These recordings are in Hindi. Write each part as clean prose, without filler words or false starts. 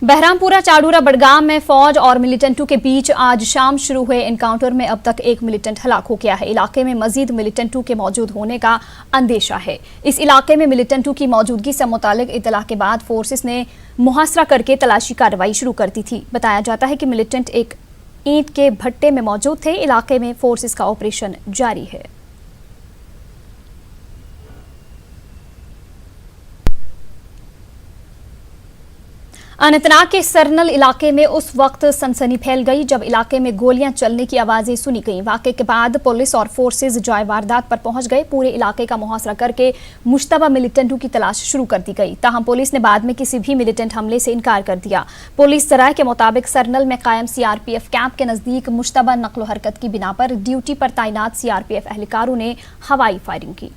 बहरामपुरा चाडूरा बडगाम में फौज और मिलिटेंटों के बीच आज शाम शुरू हुए एनकाउंटर में अब तक एक मिलिटेंट हलाक हो गया है। इलाके में मजीद मिलिटेंटों के मौजूद होने का अंदेशा है। इस इलाके में मिलिटेंटों की मौजूदगी से मुतालिक इतला के बाद फोर्सेस ने मुहासरा करके तलाशी कार्रवाई शुरू कर दी थी। बताया जाता है कि मिलिटेंट एक ईंट के भट्टे में मौजूद थे। इलाके में फोर्सेस का ऑपरेशन जारी है। अनंतनाग के सरनल इलाके में उस वक्त सनसनी फैल गई जब इलाके में गोलियां चलने की आवाजें सुनी गईं। वाकये के बाद पुलिस और फोर्सेस जाए वारदात पर पहुंच गए। पूरे इलाके का मुहासरा करके मुश्तबा मिलिटेंटों की तलाश शुरू कर दी गई। ताहम पुलिस ने बाद में किसी भी मिलिटेंट हमले से इनकार कर दिया। पुलिस जराये के मुताबिक सरनल में कायम सीआरपीएफ कैंप के नजदीक मुश्तबा नक्लो हरकत की बिना पर ड्यूटी पर तैनात सीआरपीएफ एहलकारों ने हवाई फायरिंग की।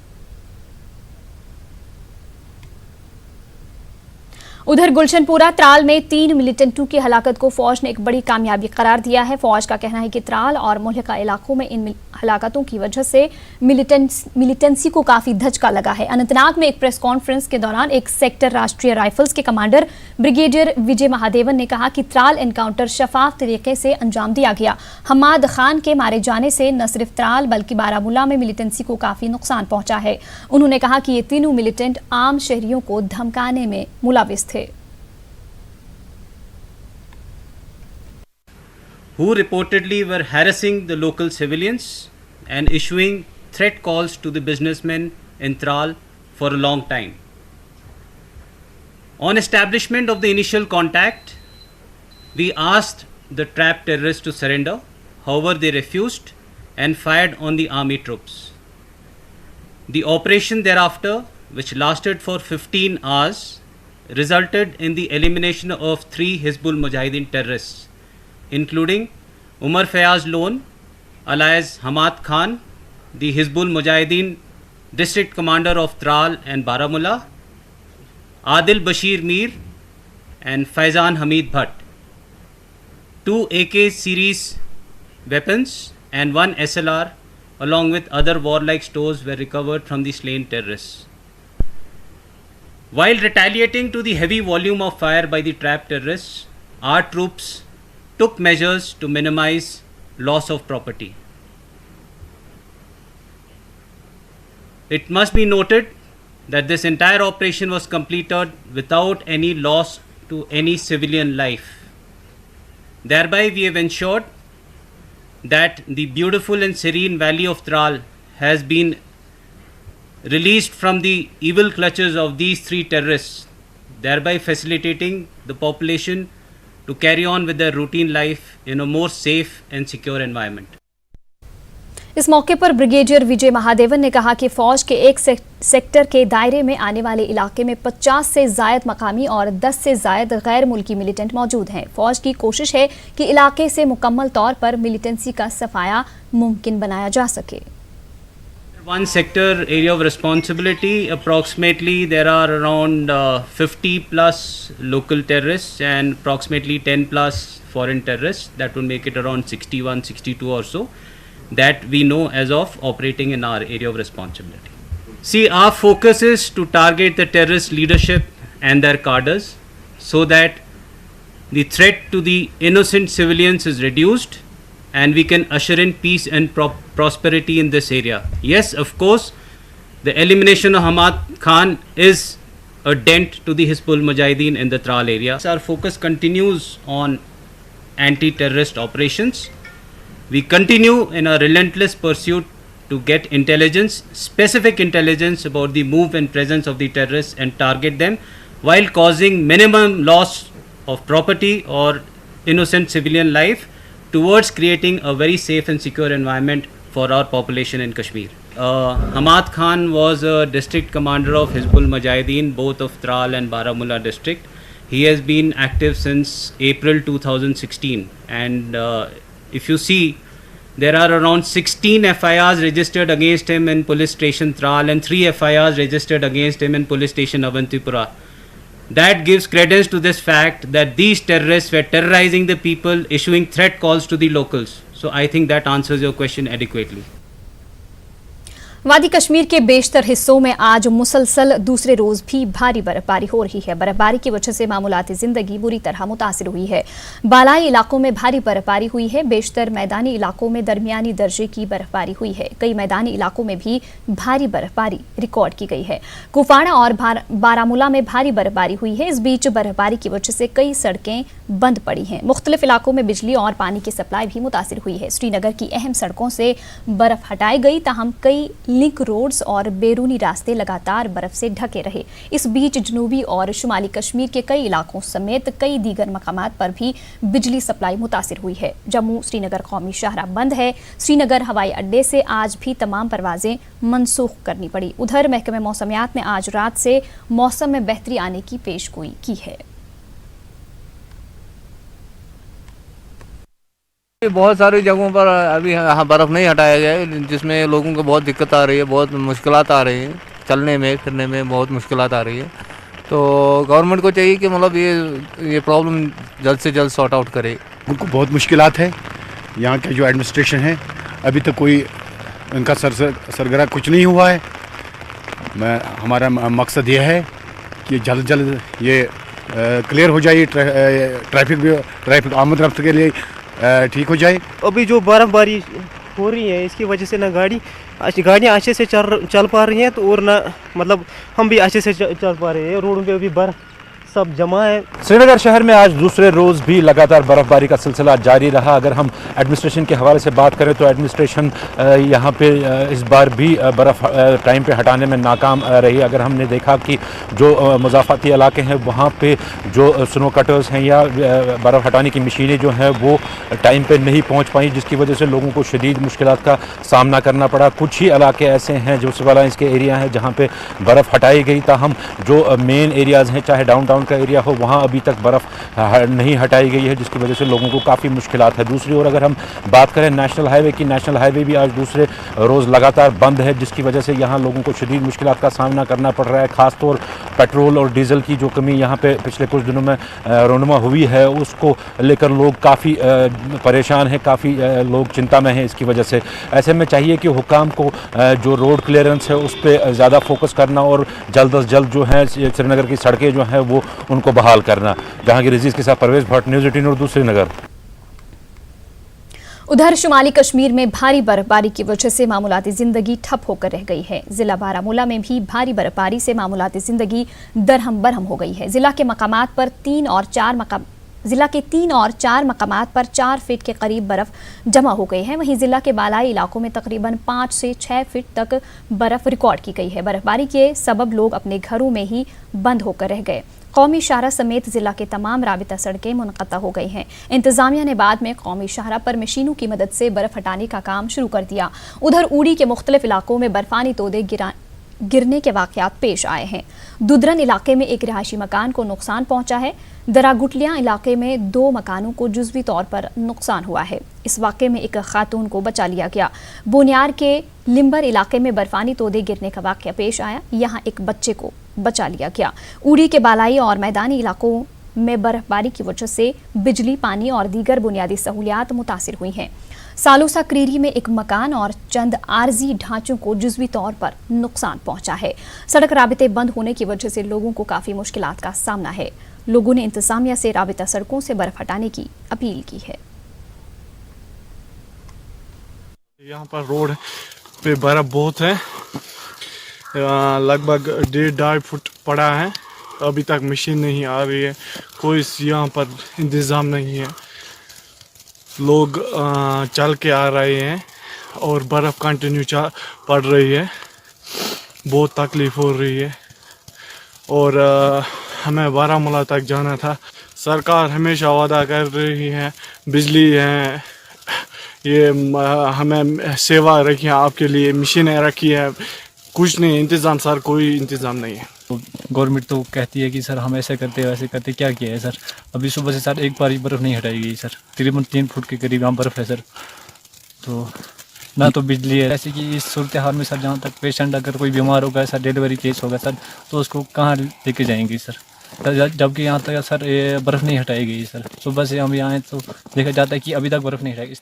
उधर गुलशनपुरा त्राल में 3 मिलिटेंटों की हलाकत को फौज ने एक बड़ी कामयाबी करार दिया है। फौज का कहना है कि त्राल और मुल्हिका इलाकों में इन हलाकतों की वजह से मिलिटेंसी को काफी धचका लगा है। अनंतनाग में एक प्रेस कॉन्फ्रेंस के दौरान एक सेक्टर राष्ट्रीय राइफल्स के कमांडर ब्रिगेडियर विजय महादेवन ने कहा कि त्राल एनकाउंटर शफाफ तरीके से अंजाम दिया गया। हमाद खान के मारे जाने से न सिर्फ त्राल बल्कि बारामूला में मिलिटेंसी को काफी नुकसान पहुंचा है। उन्होंने कहा कि ये तीनों मिलिटेंट आम शहरियों को धमकाने में मुलविस थे। Who reportedly were harassing the local civilians and issuing threat calls to the businessmen in Tral for a long time. On establishment of the initial contact, we asked the trapped terrorists to surrender. However, they refused and fired on the army troops. The operation thereafter, which lasted for 15 hours, resulted in the elimination of 3 Hizbul Mujahideen terrorists, including Umar Fayaz Lone, alias Hamad Khan, the Hizbul Mujahideen district commander of Tral and Baramulla, Adil Bashir Mir and Faizan Hamid Bhatt. 2 AK series weapons and 1 SLR along with other warlike stores were recovered from the slain terrorists. While retaliating to the heavy volume of fire by the trapped terrorists, our troops took measures to minimize loss of property. It must be noted that this entire operation was completed without any loss to any civilian life. Thereby, we have ensured that the beautiful and serene valley of Tral has been released from the evil clutches of these 3 terrorists, thereby facilitating the population to carry on with their routine life in a more safe and secure environment. इस मौके पर ब्रिगेडियर विजय महादेवन ने कहा कि फौज के एक सेक्टर के दायरे में आने वाले इलाके में 50 से जायद मकामी और 10 से जायद गैर मुल्की मिलिटेंट मौजूद हैं। फौज की कोशिश है कि इलाके से मुकम्मल तौर पर मिलिटेंसी का सफाया मुमकिन बनाया जा सके। One sector area of responsibility, approximately there are around 50 plus local terrorists and approximately 10 plus foreign terrorists. That would make it around 61, 62 or so that we know as of operating in our area of responsibility. See, our focus is to target the terrorist leadership and their cadres so that the threat to the innocent civilians is reduced and we can usher in peace and prosperity in this area. Yes, of course, the elimination of Hamad Khan is a dent to the Hizbul Mujahideen in the Tral area. Our focus continues on anti-terrorist operations. We continue in a relentless pursuit to get intelligence, specific intelligence about the move and presence of the terrorists and target them while causing minimum loss of property or innocent civilian life towards creating a very safe and secure environment for our population in Kashmir. Hamad Khan was a district commander of Hizbul Mujahideen, both of Tral and Baramulla district. He has been active since April 2016 and if you see, there are around 16 FIRs registered against him in police station Tral and 3 FIRs registered against him in police station Avantipura. That gives credence to this fact that these terrorists were terrorizing the people, issuing threat calls to the locals. So I think that answers your question adequately. वादी कश्मीर के बेशतर हिस्सों में आज मुसलसल दूसरे रोज भी भारी बर्फबारी हो रही है। बर्फबारी की वजह से मामूलाती जिंदगी बुरी तरह मुतासिर हुई है। बालाई इलाकों में भारी बर्फबारी हुई है। बेशतर मैदानी इलाकों में दरमियानी दर्जे की बर्फबारी हुई है। कई मैदानी इलाकों में भी भारी बर्फबारी रिकॉर्ड की गई है। कुपवाड़ा और बारामूला में भारी बर्फबारी हुई है। इस बीच बर्फबारी की वजह से कई सड़कें बंद पड़ी हैं। मुख्तलिफ इलाकों में बिजली और पानी की सप्लाई भी मुतासिर हुई है। श्रीनगर की अहम सड़कों से बर्फ हटाई गई, ताहम कई लिंक रोड्स और बैरूनी रास्ते लगातार बर्फ से ढके रहे। इस बीच जनूबी और शुमाली कश्मीर के कई इलाकों समेत कई दीगर मकामात पर भी बिजली सप्लाई मुतासिर हुई है। जम्मू श्रीनगर कौमी शाहराह बंद है। श्रीनगर हवाई अड्डे से आज भी तमाम परवाजें मनसूख करनी पड़ी। उधर महकमे मौसमियात ने आज रात से मौसम में बेहतरी आने की पेशगोई की है। बहुत सारी जगहों पर अभी यहाँ बर्फ़ नहीं हटाया गया है, जिसमें लोगों को बहुत दिक्कत आ रही है, बहुत मुश्किलात आ रही हैं, चलने में फिरने में बहुत मुश्किलात आ रही है। तो गवर्नमेंट को चाहिए कि मतलब ये प्रॉब्लम जल्द से जल्द सॉर्ट आउट करे। उनको बहुत मुश्किलात है। यहाँ के जो एडमिनिस्ट्रेशन है अभी तक कोई उनका सरगरा कुछ नहीं हुआ है। हमारा मकसद ये है कि जल्द जल्द ये क्लियर हो जाए, ट्रैफिक आमद रफ्त के लिए ठीक हो जाए। अभी जो बर्फबारी हो रही है इसकी वजह से ना गाड़ियाँ अच्छे से चल पा रही हैं, तो और ना मतलब हम भी अच्छे से चल पा रहे हैं। रोडों पे अभी बर्फ सब जमा है। श्रीनगर शहर में आज दूसरे रोज भी लगातार बर्फबारी का सिलसिला जारी रहा। अगर हम एडमिनिस्ट्रेशन के हवाले से बात करें तो एडमिनिस्ट्रेशन यहाँ पे इस बार भी बर्फ़ टाइम पे हटाने में नाकाम रही। अगर हमने देखा कि जो मुज़ाफ़ाती इलाके हैं वहाँ पे जो स्नो कटर्स हैं या बर्फ़ हटाने की मशीनें जो हैं वो टाइम पे नहीं पहुँच पाई, जिसकी वजह से लोगों को शदीद मुश्किलात का सामना करना पड़ा। कुछ ही इलाके ऐसे हैं जो सिविलाइंस के एरिया हैं जहाँ पर बर्फ़ हटाई गई, ताहम जो मेन एरियाज़ हैं चाहे डाउन का एरिया हो वहाँ अभी तक बर्फ़ नहीं हटाई गई है, जिसकी वजह से लोगों को काफ़ी मुश्किलात है। दूसरी ओर अगर हम बात करें नेशनल हाईवे की, नेशनल हाईवे भी आज दूसरे रोज़ लगातार बंद है, जिसकी वजह से यहाँ लोगों को शदीद मुश्किलात का सामना करना पड़ रहा है। ख़ासतौर पेट्रोल और डीज़ल की जो कमी यहाँ पे पिछले कुछ दिनों में रोनुमा हुई है उसको लेकर लोग काफ़ी परेशान हैं, काफ़ी लोग चिंता में हैं इसकी वजह से। ऐसे में चाहिए कि हुकाम को जो रोड क्लियरेंस है उस पर ज़्यादा फोकस करना और जल्द अज जल्द जो है श्रीनगर की सड़कें जो हैं वो उनको बहाल करना। जहांगीर रजीज़ के साथ परवेज़ भट्ट, न्यूज़ 18 उर्दू, श्रीनगर। उधर शुमाली कश्मीर में भारी बर्फबारी की वजह से मामूलाती जिंदगी ठप होकर रह गई है। जिला बारामूला में भी भारी बर्फबारी से मामूलाती जिंदगी दरहम बरहम हो गई है। जिला के 3 और 4 मकामात पर 4 फीट के करीब बर्फ जमा हो गई है। वहीं जिला के बालाई इलाकों में तकरीबन 5 से 6 फीट तक बर्फ रिकॉर्ड की गई है। बर्फबारी के सबब लोग अपने घरों में ही बंद होकर रह गए। कौमी शाहरा समेत जिला के तमाम राबिता सड़कें मुनक़ता हो गई हैं। इंतजामिया ने बाद में कौमी शाहरा पर मशीनों की मदद से बर्फ हटाने का काम शुरू कर दिया। उधर उड़ी के मुख्तलिफ इलाकों में बर्फानी तोदे गिरने के वाक़यात पेश आए हैं। दुदरन इलाके में एक रिहायशी मकान को नुकसान पहुंचा है। दरागुटलियां इलाके में 2 मकानों को जुज़वी तौर पर नुकसान हुआ है। इस वाक़े में एक खातून को बचा लिया गया। बुनियार के लिम्बर इलाके में बर्फानी तोदे गिरने का वाक़या पेश आया, यहाँ एक बच्चे को बचा लिया गया। उड़ी के बालाई और मैदानी इलाकों में बर्फबारी की वजह से बिजली, पानी और दीगर बुनियादी सहूलियात मुतासिर हुई हैं। सालोसा क्रीरी में एक मकान और चंद आर्जी ढांचों को जुज़वी तौर पर नुकसान पहुंचा है। सड़क राबिते बंद होने की वजह से लोगों को काफ़ी मुश्किलात का सामना है। लोगों ने इंतजामिया से राबिता सड़कों से बर्फ हटाने की अपील की है। यहाँ पर रोड पे बर्फ बहुत है, लगभग 1.5-2 फुट पड़ा है। अभी तक मशीन नहीं आ रही है, कोई यहाँ पर इंतज़ाम नहीं है। लोग चल के आ रहे हैं और बर्फ़ कंटिन्यू पड़ रही है, बहुत तकलीफ़ हो रही है। और हमें बारामूला तक जाना था। सरकार हमेशा वादा कर रही है, बिजली है, ये हमें सेवा रखी है आपके लिए, मशीनें रखी है, कुछ नहीं इंतज़ाम सर, कोई इंतज़ाम नहीं है। गवर्नमेंट तो कहती है कि सर हम ऐसे करते वैसे करते, क्या किया है सर? अभी सुबह से सर एक बार बर्फ़ नहीं हटाई गई सर, तकरीबन 3 फुट के करीब यहाँ बर्फ़ है सर। तो ना तो बिजली है। ऐसे कि इस सूरत हाल में सर जहाँ तक पेशेंट अगर कोई बीमार होगा सर, डिलीवरी केस होगा सर, तो उसको कहाँ लेके जाएंगे सर? जबकि यहाँ तक सर ये बर्फ़ नहीं हटाई गई सर। सुबह से हम यहाँ आए तो देखा जाता है कि अभी तक बर्फ़ नहीं हटाई गई।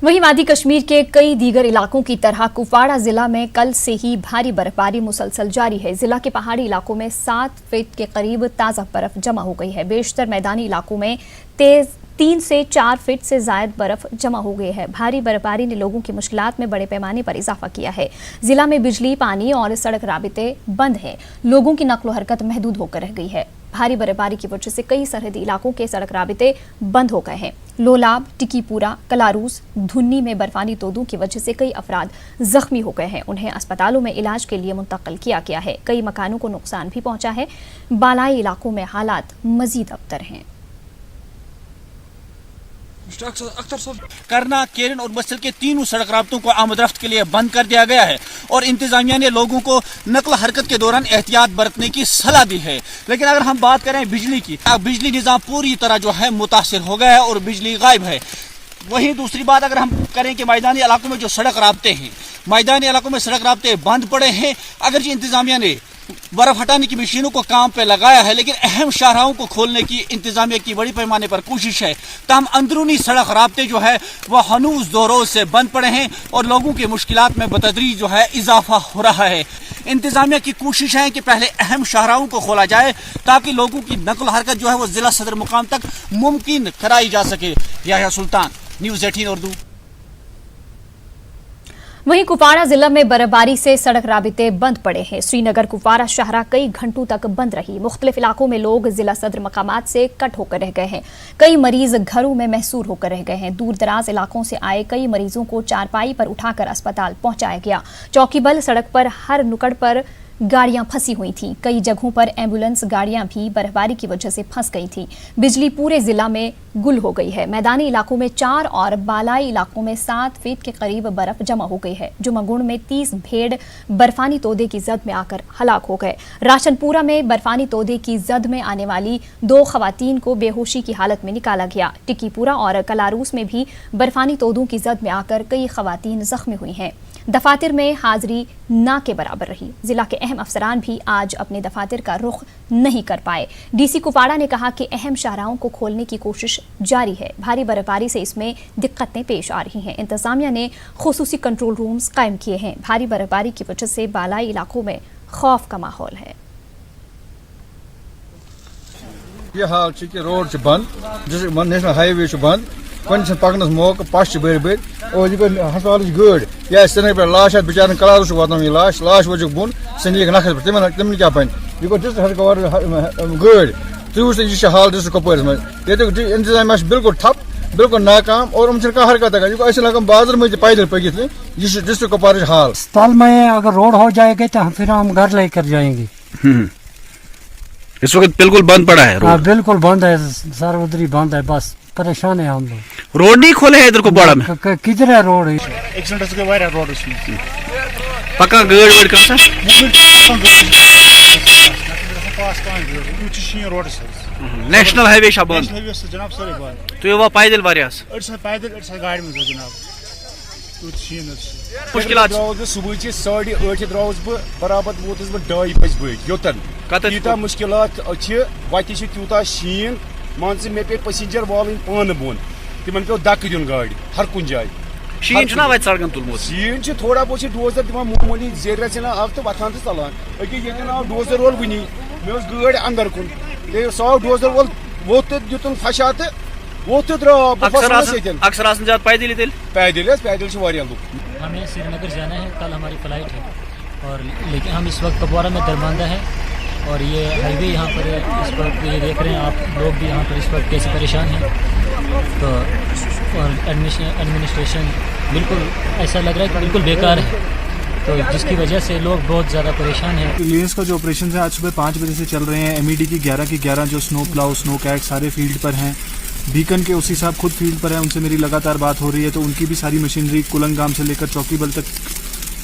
वहीं वादी कश्मीर के कई दीगर इलाकों की तरह कुपवाड़ा जिला में कल से ही भारी बर्फबारी मुसलसल जारी है। जिला के पहाड़ी इलाकों में 7 फीट के करीब ताजा बर्फ जमा हो गई है। बेशतर मैदानी इलाकों में 3 से 4 फीट से ज्यादा बर्फ जमा हो गई है। भारी बर्फबारी ने लोगों की मुश्किलात में बड़े पैमाने पर इजाफा किया है। जिला में बिजली, पानी और सड़क राबिते बंद हैं। लोगों की नक्लो हरकत महदूद होकर रह गई है। भारी बर्फबारी की वजह से कई सरहदी इलाकों के सड़क राबिते बंद हो गए हैं। लोलाब, टिकीपुरा, कलारूस, धुन्नी में बर्फानी तोदों की वजह से कई अफराद जख्मी हो गए हैं। उन्हें अस्पतालों में इलाज के लिए मुंतकिल किया गया है। कई मकानों को नुकसान भी पहुंचा है। बालाई इलाकों में हालात मजीद अबतर हैं। करना, केरन और बस्तर के तीनों सड़क राब्तों को आमद-रफ्त के लिए बंद कर दिया गया है और इंतजामिया ने लोगों को नकल हरकत के दौरान एहतियात बरतने की सलाह दी है। लेकिन अगर हम बात करें बिजली की, बिजली निज़ाम पूरी तरह जो है मुतासिर हो गया है और बिजली गायब है। वहीं दूसरी बात अगर हम करें कि मैदानी इलाकों में जो सड़क राब्ते हैं, मैदानी इलाकों में सड़क राब्ते बंद पड़े हैं। अगर जी इंतजामिया ने बर्फ हटाने की मशीनों को काम पे लगाया है, लेकिन अहम शाहराहों को खोलने की इंतजामिया की बड़ी पैमाने पर कोशिश है। तमाम अंदरूनी सड़क राब्ते जो है वह हनूज 2 रोज से बंद पड़े हैं और लोगों की मुश्किलात में बतदरीज जो है इजाफा हो रहा है। इंतजामिया की कोशिश है कि पहले अहम शाहराहों को खोला जाए ताकि लोगों की नकल हरकत जो है वो जिला सदर मुकाम तक मुमकिन कराई जा सके। याह्या सुल्तान, न्यूज़ 18 उर्दू। वहीं कुपवाड़ा जिला में बर्फबारी से सड़क राबिते बंद पड़े हैं। श्रीनगर कुपवाड़ा शाहरा कई घंटों तक बंद रही। मुख्तलिफ इलाकों में लोग जिला सदर मकामात से कट होकर रह गए हैं। कई मरीज घरों में महसूर होकर रह गए हैं। दूर दराज इलाकों से आए कई मरीजों को चारपाई पर उठाकर अस्पताल पहुंचाया गया। चौकीबल सड़क पर हर नुक्कड़ पर गाड़ियां फंसी हुई थीं। कई जगहों पर एम्बुलेंस गाड़ियां भी बर्फबारी की वजह से फंस गई थीं। बिजली पूरे जिला में गुल हो गई है। मैदानी इलाकों में 4 और बालाई इलाकों में 7 फीट के करीब बर्फ जमा हो गई है। जुमागुड़ में 30 भेड़ बर्फानी तोदे की जद में आकर हलाक हो गए। राशनपुरा में बर्फानी तोदे की जद में आने वाली 2 खवातीन को बेहोशी की हालत में निकाला गया। टिकीपुरा और कलारूस में भी बर्फानी तोदों की जद में आकर कई खवातीन जख्मी हुई हैं। दफातर में हाजिरी ना के बराबर रही। जिला के अहम अफसरान भी आज अपने दफातर का रुख नहीं कर पाए। डीसी कुपवाड़ा ने कहा कि अहम शाहराहों को खोलने की कोशिश जारी है। भारी बर्फबारी से इसमें दिक्कतें पेश आ रही हैं। इंतजामिया ने खुसूसी कंट्रोल रूम्स कायम किए हैं। भारी बर्फबारी की वजह से बालाई इलाकों में खौफ का माहौल है। ये हाल कि रोड बंद, नेशनल हाईवे बंद, पकनस मौका पश बड़ बड़ और यह हस्पताल गड़ या सर पे लाश बेचार कलार वातान यह लाश वजह बुन सनीक नखस पे तम क्या बन यह गो डिस्ट्रिक्ट गड़ तुम यह हाल डिस्ट्रिक्ट कपवार मज ये इंतजाम बिल्कुल ठप, बिल्कुल नाकाम और कह हरकत लगा बाजार में पैदल पगित यह डिस्ट्रिक्ट कपवार हाल। अस्पताल में अगर रोड हो जाएगा तो फिर हम घर लेकर जाएंगे। इस वक्त बिल्कुल बंद पड़ा है रोड? बिल्कुल बंद है सर, उधर ही बंद है, बस परेशान है हम लोग। रोड नहीं खोले है इधर कुपवाड़ा में? किधर है रोड? रोड पक्का गड़ वड़ कर नेशनल हाईवे बंद तो पैदल गाड़ी में जनाब मुश्किल सुबह 8:30 द्रास बह बराबर वोतस बह 2:30 बजे योतन तीता मुश्किल वत तूता शीन मान मे पे पैसेंजर वाल पान बोन तिमन पे दक दिन गाड़ी हर कुन जाए शीन सड़कन तुलमुत शीन थोड़ा बहुत डोजर दिवान मामूली जेर अब तो वथान तो चलान अके आव डोजर वोल वनी मे गाड़ी अंदर कुन सो डोजर वोल वोत युतन फशा तो वो तो अक्सर ज्यादा पैदल पैदल लुक। हमें श्रीनगर जाना है, कल हमारी फ्लाइट है और लेकिन हम इस वक्त कुपवाड़ा में दरमांदा है और ये हाईवे यहाँ पर इस वक्त ये देख रहे हैं आप लोग भी यहाँ पर इस वक्त कैसे परेशान हैं। तो और एडमिनिस्ट्रेशन बिल्कुल ऐसा लग रहा है कि बिल्कुल बेकार है, तो जिसकी वजह से लोग बहुत ज़्यादा परेशान हैं। रिलायंस का जो ऑपरेशन है आज सुबह 5 बजे से चल रहे हैं। MED की 11 जो स्नो प्लाउ, स्नो कैट सारे फील्ड पर हैं। बीकन के ओसी साहब खुद फील्ड पर हैं, उनसे मेरी लगातार बात हो रही है, तो उनकी भी सारी मशीनरी कुलंगाम से लेकर चौकीबल तक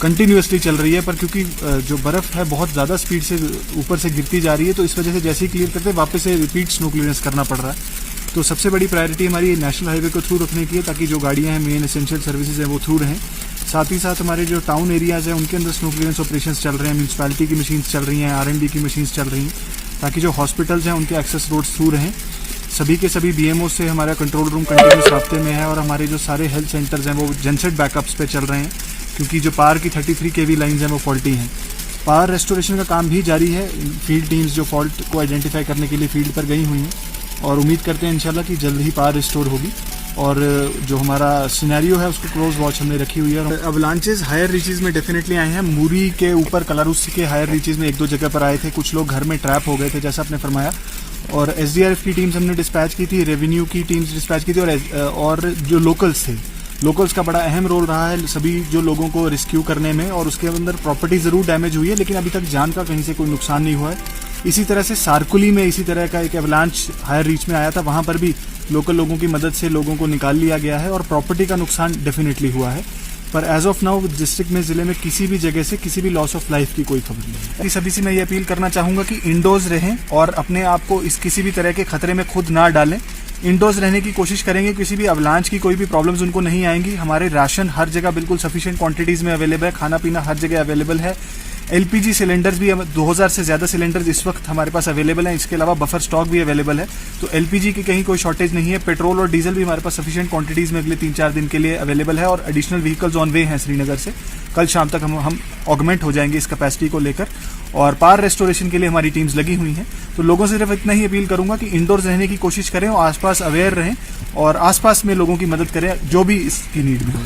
कंटिन्यूसली चल रही है। पर क्योंकि जो बर्फ़ है बहुत ज़्यादा स्पीड से ऊपर से गिरती जा रही है, तो इस वजह से जैसे ही क्लियर करते वापस से रिपीट स्नो क्लियरेंस करना पड़ रहा है। तो सबसे बड़ी प्रायोरिटी हमारी नेशनल हाईवे को थ्रू रखने की है ताकि जो गाड़ियाँ हैं, मेन एसेंशियल सर्विसेज हैं, वो थ्रू रहें। साथ ही साथ हमारे जो टाउन एरियाज़ हैं उनके अंदर स्नो क्लियरेंस ऑपरेशंस चल रहे हैं, म्यूनसिपैलिटी की मशीन्स चल रही हैं, R&D की मशीन्स चल रही हैं, ताकि जो हॉस्पिटल्स हैं उनके एक्सेस रोड्स थ्रू रहें। सभी के सभी बीएमओ से हमारा कंट्रोल रूम कंटिन्यूस राब्ते में है और हमारे जो सारे हेल्थ सेंटर्स हैं वो जेनसेट बैकअप्स पे चल रहे हैं, क्योंकि जो पावर की 33 kV लाइन्स हैं वो फॉल्टी हैं। पावर रेस्टोरेशन का काम भी जारी है। फील्ड टीम्स जो फॉल्ट को आइडेंटिफाई करने के लिए फील्ड पर गई हुई हैं और उम्मीद करते हैं इंशाल्लाह कि जल्द ही पावर रिस्टोर होगी। और जो हमारा सिनेरियो है उसको क्लोज वॉच हमने रखी हुई है। अवलांचेस हायर रीचेस में डेफिनेटली आए हैं। मूरी के ऊपर कलारुस के हायर रीचेस में 1-2 जगह पर आए थे। कुछ लोग घर में ट्रैप हो गए थे जैसा आपने फरमाया, और एसडीआरएफ की टीम्स हमने डिस्पैच की थी, रेवेन्यू की टीम्स डिस्पैच की थी, और जो लोकल्स थे, लोकल्स का बड़ा अहम रोल रहा है सभी जो लोगों को रेस्क्यू करने में। और उसके अंदर प्रॉपर्टी ज़रूर डैमेज हुई है, लेकिन अभी तक जान का कहीं से कोई नुकसान नहीं हुआ है। इसी तरह से सारकुली में इसी तरह का एक एवलांच हायर रीच में आया था, वहाँ पर भी लोकल लोगों की मदद से लोगों को निकाल लिया गया है और प्रॉपर्टी का नुकसान डेफिनेटली हुआ है। पर एज ऑफ नाउ डिस्ट्रिक्ट में, ज़िले में किसी भी जगह से किसी भी लॉस ऑफ लाइफ की कोई खबर नहीं है। सभी से मैं ये अपील करना चाहूँगा कि इंडोर्स रहें और अपने आप को इस किसी भी तरह के खतरे में खुद ना डालें। इंडोर्स रहने की कोशिश करेंगे, किसी भी अवलांच की कोई भी प्रॉब्लम्स उनको नहीं आएंगी। हमारे राशन हर जगह बिल्कुल सफिशिएंट क्वांटिटीज़ में अवेलेबल है, खाना पीना हर जगह अवेलेबल है। एलपीजी सिलेंडर्स भी 2000 से ज़्यादा सिलेंडर्स इस वक्त हमारे पास अवेलेबल हैं। इसके अलावा बफर स्टॉक भी अवेलेबल है, तो एलपीजी की कहीं कोई शॉर्टेज नहीं है। पेट्रोल और डीजल भी हमारे पास सफिशिएंट क्वांटिटीज़ में अगले 3-4 दिन के लिए अवेलेबल है, और एडिशनल व्हीकल्स ऑन वे हैं श्रीनगर से। कल शाम तक हम ऑगमेंट हो जाएंगे इस कैपेसिटी को लेकर, और पावर रेस्टोरेशन के लिए हमारी टीम्स लगी हुई हैं। तो लोगों से सिर्फ इतना ही अपील करूंगा कि इंडोर्स रहने की कोशिश करें और आसपास अवेयर रहें और आसपास में लोगों की मदद करें जो भी इसकी नीड में हो।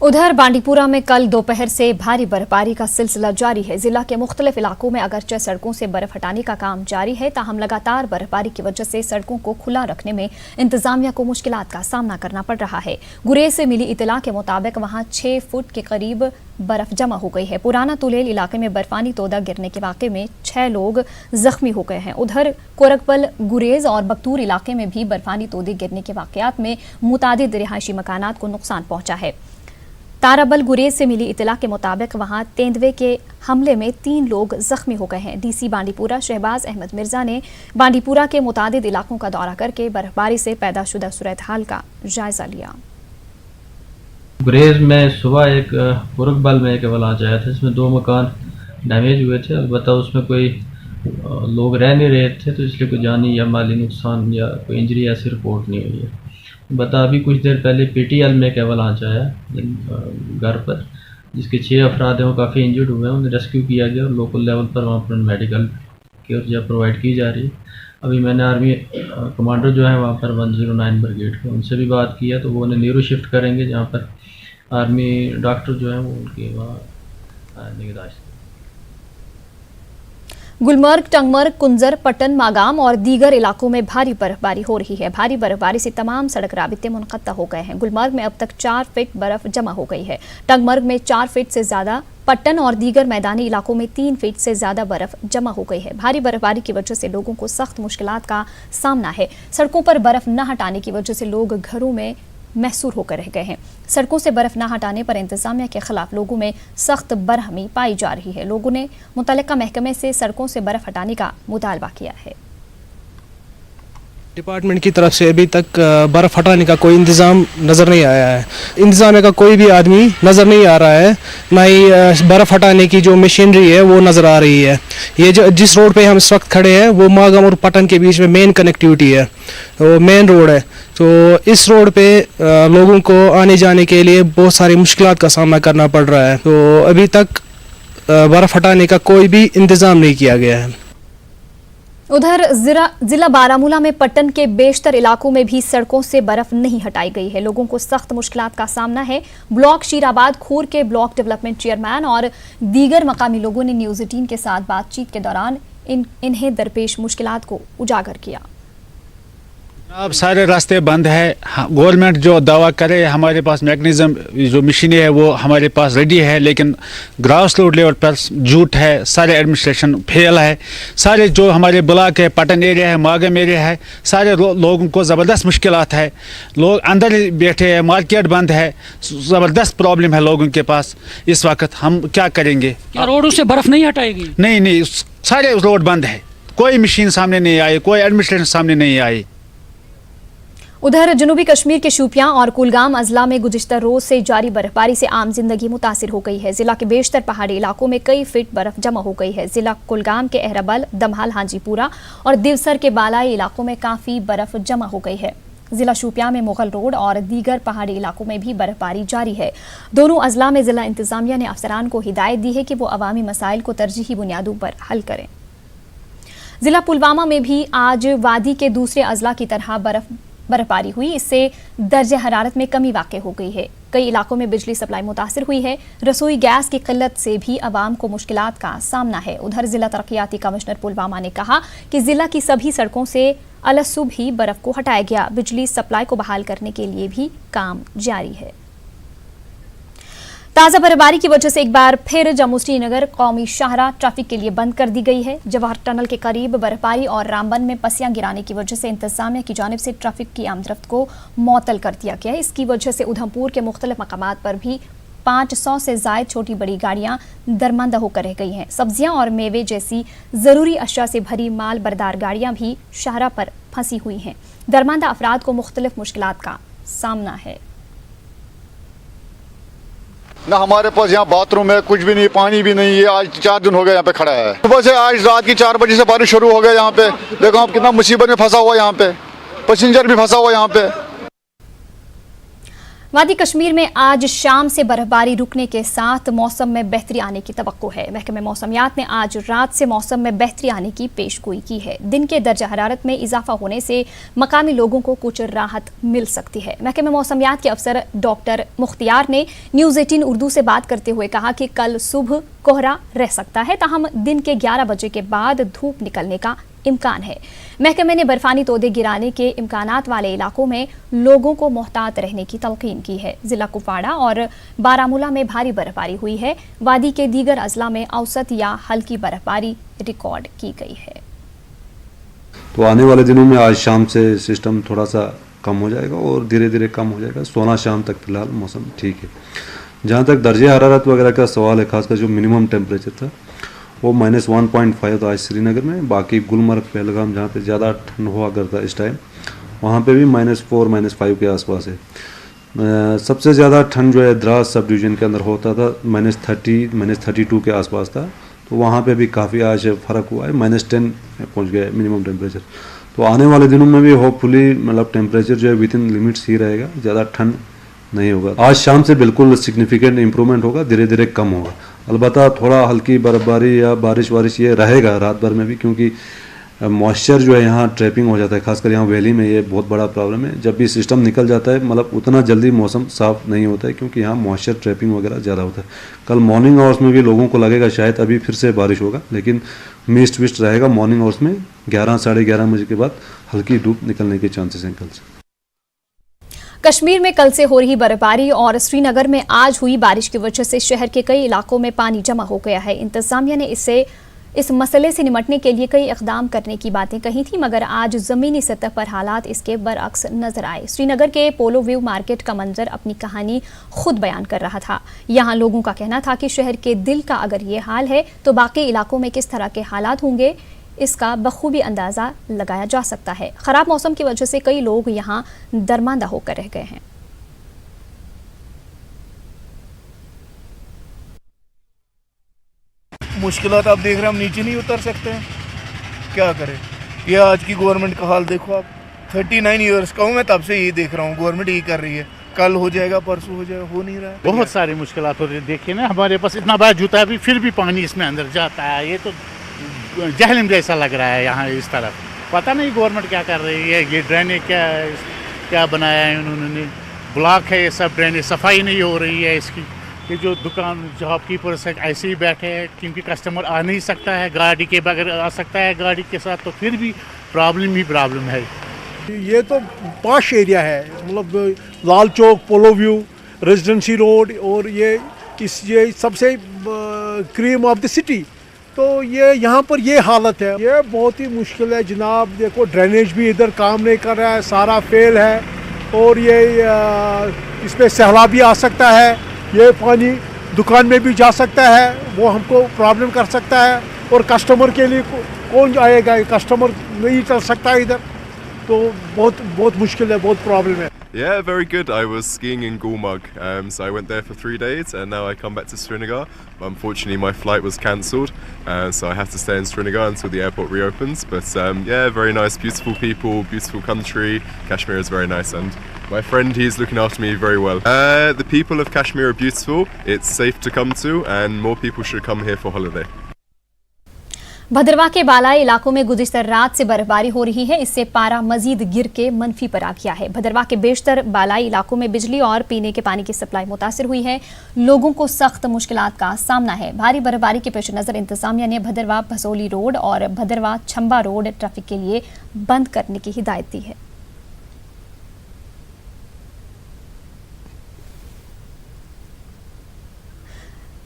उधर बांडीपुरा में कल दोपहर से भारी बर्फबारी का सिलसिला जारी है। जिला के मुख्तलिफ इलाकों में अगरचे सड़कों से बर्फ हटाने का काम जारी है, ताहम लगातार बर्फबारी की वजह से सड़कों को खुला रखने में इंतजामिया को मुश्किलात का सामना करना पड़ रहा है। गुरेज से मिली इतला के मुताबिक वहां 6 फुट के करीब बर्फ जमा हो गई है। पुराना तुलेल इलाके में बर्फानी तोदा गिरने के वाक़े में 6 लोग जख्मी हो गए हैं। उधर कोरकपल, गुरेज और बख्तूर इलाके में भी बर्फानी तोदे गिरने के वाक़यात में मुतादिद रिहायशी मकानात को नुकसान पहुंचा है। ताराबल गुरेज से मिली इतला के मुताबिक वहां तेंदुए के हमले में 3 लोग जख्मी हो गए हैं। डीसी बांडीपुरा शहबाज अहमद मिर्जा ने बांडीपुरा के मुतादिद इलाकों का दौरा करके बर्फबारी से पैदाशुदा सूरत हाल का जायजा लिया। गुरेज में सुबह एक कोरकबल में एक अवलांच आया था, इसमें 2 मकान डैमेज हुए थे। अलबत्ता उसमें कोई लोग रह नहीं रहे थे, तो इसलिए कोई जानी या माली नुकसान या कोई इंजरी ऐसी रिपोर्ट नहीं हुई है। बता अभी कुछ देर पहले पीटीएल में एक अवलांच आया घर पर, जिसके 6 अफराद हैं वो काफ़ी इंजर्ड हुए हैं। उन्हें रेस्क्यू किया गया और लोकल लेवल पर वहाँ पर मेडिकल केयर जो प्रोवाइड की जा रही है। अभी मैंने आर्मी कमांडर जो है वहाँ पर 109 ब्रिगेड के, उनसे भी बात किया, तो वो उन्हें नीरो शिफ्ट करेंगे जहाँ पर आर्मी डॉक्टर जो हैं वो उनकी वहाँ निगहदाश्त। गुलमर्ग, टंगमर्ग, कुंजर, पटन, मागाम और दीगर इलाकों में भारी बर्फबारी हो रही है। भारी बर्फबारी से तमाम सड़क राबिते मुनक़ता हो गए हैं। गुलमर्ग में अब तक 4 फीट बर्फ जमा हो गई है। टंगमर्ग में 4 फीट से ज्यादा, पट्टन और दीगर मैदानी इलाकों में 3 फीट से ज्यादा बर्फ जमा हो गई है। भारी बर्फबारी की वजह से लोगों को सख्त मुश्किलात का सामना है। सड़कों पर बर्फ न हटाने की वजह से लोग घरों में महसूर होकर रह गए हैं। सड़कों से बर्फ न हटाने पर इंतजामिया के खिलाफ लोगों में सख्त बरहमी पाई जा रही है। लोगों ने मुतल्लिका महकमे से सड़कों से बर्फ हटाने का मुतालबा किया है। डिपार्टमेंट की तरफ से अभी तक बर्फ़ हटाने का कोई इंतज़ाम नज़र नहीं आया है। इंतज़ामिया का कोई भी आदमी नज़र नहीं आ रहा है, ना ही बर्फ़ हटाने की जो मशीनरी है वो नज़र आ रही है। ये जो जिस रोड पे हम इस वक्त खड़े हैं वो मागम और पटन के बीच में मेन कनेक्टिविटी है, वो मेन रोड है। तो इस रोड पे लोगों को आने जाने के लिए बहुत सारी मुश्किलात का सामना करना पड़ रहा है। तो अभी तक बर्फ़ हटाने का कोई भी इंतज़ाम नहीं किया गया है। उधर जिला बारामूला में पट्टन के बेशतर इलाकों में भी सड़कों से बर्फ नहीं हटाई गई है। लोगों को सख्त मुश्किलात का सामना है। ब्लॉक शीराबाद खूर के ब्लॉक डेवलपमेंट चेयरमैन और दीगर मकामी लोगों ने न्यूज़ 18 के साथ बातचीत के दौरान इन्हें दरपेश मुश्किलात को उजागर किया। अब सारे रास्ते बंद है। गवर्नमेंट जो दावा करे हमारे पास मैकेनिज्म जो मशीनें है वो हमारे पास रेडी है, लेकिन ग्रास रूट लेवल पर झूठ है। सारे एडमिनिस्ट्रेशन फेल है। सारे जो हमारे ब्लॉक है, पटन एरिया है, मागम एरिया है, सारे लोगों को ज़बरदस्त मुश्किलात है। लोग अंदर ही बैठे हैं, मार्केट बंद है, ज़बरदस्त प्रॉब्लम है लोगों के पास। इस वक्त हम क्या करेंगे? क्या रोडों से बर्फ़ नहीं हटाएगी? नहीं, सारे रोड बंद है। कोई मशीन सामने नहीं आई, कोई एडमिनिस्ट्रेशन सामने नहीं आई। उधर जनूबी कश्मीर के शोपियां और कुलगाम अजला में गुज़िश्ता रोज से जारी बर्फबारी से आम जिंदगी मुतासिर हो गई है। जिला के बेशतर पहाड़ी इलाकों में कई फीट बर्फ जमा हो गई है। जिला कुलगाम के अहराबल, दमहाल, हाजीपुरा और दिवसर के बालाई इलाकों में काफी बर्फ जमा हो गई है। जिला शोपियां में मुगल रोड और दीगर पहाड़ी इलाकों में भी बर्फबारी जारी है। दोनों अजला में जिला इंतजामिया ने अफसरान को हिदायत दी है कि वो अवामी मसाइल को तरजीही बुनियादों पर हल करें। जिला पुलवामा में भी आज वादी के दूसरे अजला की तरह बर्फबारी हुई। इससे दर्जे हरारत में कमी वाक़ हो गई है। कई इलाकों में बिजली सप्लाई मुतासिर हुई है। रसोई गैस की किल्लत से भी आवाम को मुश्किलात का सामना है। उधर जिला तरक्याती कमिश्नर पुलवामा ने कहा कि जिला की सभी सड़कों से अलसुब ही बर्फ को हटाया गया। बिजली सप्लाई को बहाल करने के लिए भी काम जारी है। ताज़ा बर्फबारी की वजह से एक बार फिर जम्मू श्रीनगर कौमी शाहराह ट्रैफिक के लिए बंद कर दी गई है। जवाहर टनल के करीब बर्फबारी और रामबन में पसियां गिराने की वजह से इंतजामिया की जानिब से ट्रैफिक की आमदरफ्त को मअतल कर दिया गया है। इसकी वजह से उधमपुर के मुख्तलिफ मकामात पर भी 500 से ज़ायद छोटी बड़ी गाड़ियां दरमंदा होकर रह गई हैं। सब्जियां और मेवे जैसी ज़रूरी अशिया से भरी माल बरदार गाड़ियां भी शाहराह पर फंसी हुई हैं। दरमंदा अफराद को मुख्तलिफ मुश्किलात का सामना है। ना हमारे पास यहाँ बाथरूम है, कुछ भी नहीं, पानी भी नहीं है। आज 4 दिन हो गए यहाँ पे खड़ा है। सुबह से आज रात की 4 बजे से बारिश शुरू हो गया यहाँ पे। देखो आप कितना मुसीबत में फंसा हुआ यहाँ पे, पैसेंजर भी फंसा हुआ यहाँ पे। वादी कश्मीर में आज शाम से बर्फबारी रुकने के साथ मौसम में बेहतरी आने की तवक्को है। महकमे मौसमियात ने आज रात से मौसम में बेहतरी आने की पेशगोई की है। दिन के दर्जा हरारत में इजाफा होने से मकामी लोगों को कुछ राहत मिल सकती है। महकमे मौसमियात के अफसर डॉक्टर मुख्तियार ने न्यूज़ 18 उर्दू से बात करते हुए कहा कि कल सुबह कोहरा रह सकता है, ताहम दिन के 11 बजे के बाद धूप निकलने का इम्कान है। महकमे ने बर्फानी तोदे गिराने के इम्कानात वाले इलाकों में लोगों को मोहतात रहने की तलकीन की है। जिला कुपवाड़ा और बारामूला में भारी बर्फबारी हुई है। वादी के दीगर अजला में औसत या हल्की बर्फबारी रिकॉर्ड की गई है। तो आने वाले दिनों में आज शाम से सिस्टम थोड़ा सा कम हो जाएगा और धीरे धीरे कम हो जाएगा। 16 शाम तक फिलहाल मौसम ठीक है। जहाँ तक दर्जे हरारत वगैरह का सवाल है, खासकर जो मिनिमम टेम्परेचर था वो -1.5 था आज श्रीनगर में। बाकी गुलमर्ग, पहलगाम जहाँ पे ज़्यादा ठंड हुआ करता इस टाइम, वहाँ पे भी -4 -5 के आसपास है। सबसे ज़्यादा ठंड जो है द्रास सब डिवीज़न के अंदर होता था, -30 -32 के आसपास था। तो वहाँ पे भी काफ़ी आज फ़र्क हुआ है, -10 पहुँच गया मिनिमम टेम्परेचर। तो आने वाले दिनों में भी होपफुली मतलब टेम्परेचर जो है विद इन लिमिट्स ही रहेगा, ज़्यादा ठंड नहीं होगा। आज शाम से बिल्कुल सिग्निफिकेंट इम्प्रूवमेंट होगा, धीरे धीरे कम होगा। अलबत्ता थोड़ा हल्की बर्फबारी या बारिश ये रहेगा रात भर में भी, क्योंकि मॉइस्चर जो है यहाँ ट्रैपिंग हो जाता है, खासकर यहाँ वैली में ये बहुत बड़ा प्रॉब्लम है। जब भी सिस्टम निकल जाता है मतलब उतना जल्दी मौसम साफ नहीं होता है, क्योंकि यहाँ मॉइस्चर ट्रैपिंग वगैरह ज़्यादा होता है। कल मॉर्निंग आवर्स में भी लोगों को लगेगा शायद अभी फिर से बारिश होगा, लेकिन मिस्ट विस्ट रहेगा मॉर्निंग आवर्स में। 11 साढ़े 11 बजे के बाद हल्की धूप निकलने के चांसेस हैं कल से। कश्मीर में कल से हो रही बर्फबारी और श्रीनगर में आज हुई बारिश की वजह से शहर के कई इलाकों में पानी जमा हो गया है। इंतजामिया ने इस मसले से निपटने के लिए कई इक़दाम करने की बातें कही थी, मगर आज ज़मीनी सतह पर हालात इसके बरअक्स नजर आए। श्रीनगर के पोलो व्यू मार्केट का मंजर अपनी कहानी खुद बयान कर रहा था। यहाँ लोगों का कहना था कि शहर के दिल का अगर ये हाल है तो बाकी इलाकों में किस तरह के हालात होंगे, इसका बखूबी अंदाज़ा लगाया जा सकता है। ख़राब मौसम की वजह से कई लोग यहाँ दरमांदा होकर रह गए हैं। मुश्किलात आप देख रहे हैं, हम नीचे नहीं उतर सकते हैं, क्या करें। ये आज की गवर्नमेंट का हाल देखो आप। 39 ईयर्स का हूँ मैं, तब से यही देख रहा हूँ, गवर्नमेंट यही कर रही है। कल हो जाएगा, परसों हो जाएगा, हो नहीं रहा है। बहुत सारी मुश्किलात हो रही है। देखिए ना, हमारे पास इतना बड़ा जूता है फिर भी पानी इसमें अंदर जाता है। ये तो जहलम जैसा लग रहा है यहाँ इस तरफ। पता नहीं गवर्नमेंट क्या कर रही है। ये ड्रेनेज क्या बनाया है उन्होंने, ब्लॉक है ये सब, ड्रेनेज सफाई नहीं हो रही है इसकी। ये जो दुकान शॉपकीपर्स ऐसे ही बैठे हैं, क्योंकि कस्टमर आ नहीं सकता है, गाड़ी के बगैर आ सकता है गाड़ी के साथ, तो फिर भी प्रॉब्लम ही प्रॉब्लम है। ये तो पॉश एरिया है, मतलब लाल चौक, पोलो व्यू, रेजिडेंसी रोड, और ये सबसे क्रीम ऑफ द सिटी। तो ये यहाँ पर ये हालत है, ये बहुत ही मुश्किल है जनाब। देखो ड्रेनेज भी इधर काम नहीं कर रहा है, सारा फेल है, और ये इस पर सैलाब भी आ सकता है। ये पानी दुकान में भी जा सकता है, वो हमको प्रॉब्लम कर सकता है। और कस्टमर के लिए कौन आएगा, कस्टमर नहीं चल सकता इधर। तो बहुत मुश्किल है, बहुत प्रॉब्लम है। Yeah, very good. I was skiing in Gulmarg, so I went there for 3 days, and now I come back to Srinagar. But unfortunately, my flight was cancelled, so I have to stay in Srinagar until the airport reopens. But yeah, very nice, beautiful people, beautiful country. Kashmir is very nice, and my friend, he's looking after me very well. The people of Kashmir are beautiful. It's safe to come to, and more people should come here for holiday. Bhaderwah के बालाई इलाकों में गुज़िश्तर रात से बर्फबारी हो रही है। इससे पारा मजीद गिर के मनफी पर आ गया है। भदरवा के बेशतर बालाई इलाकों में बिजली और पीने के पानी की सप्लाई मुतासिर हुई है। लोगों को सख्त मुश्किलात का सामना है। भारी बर्फबारी के पेश नज़र इंतजामिया ने भदरवा भसोली रोड और भदरवा छंबा रोड ट्रैफिक के लिए बंद करने की हिदायत दी है।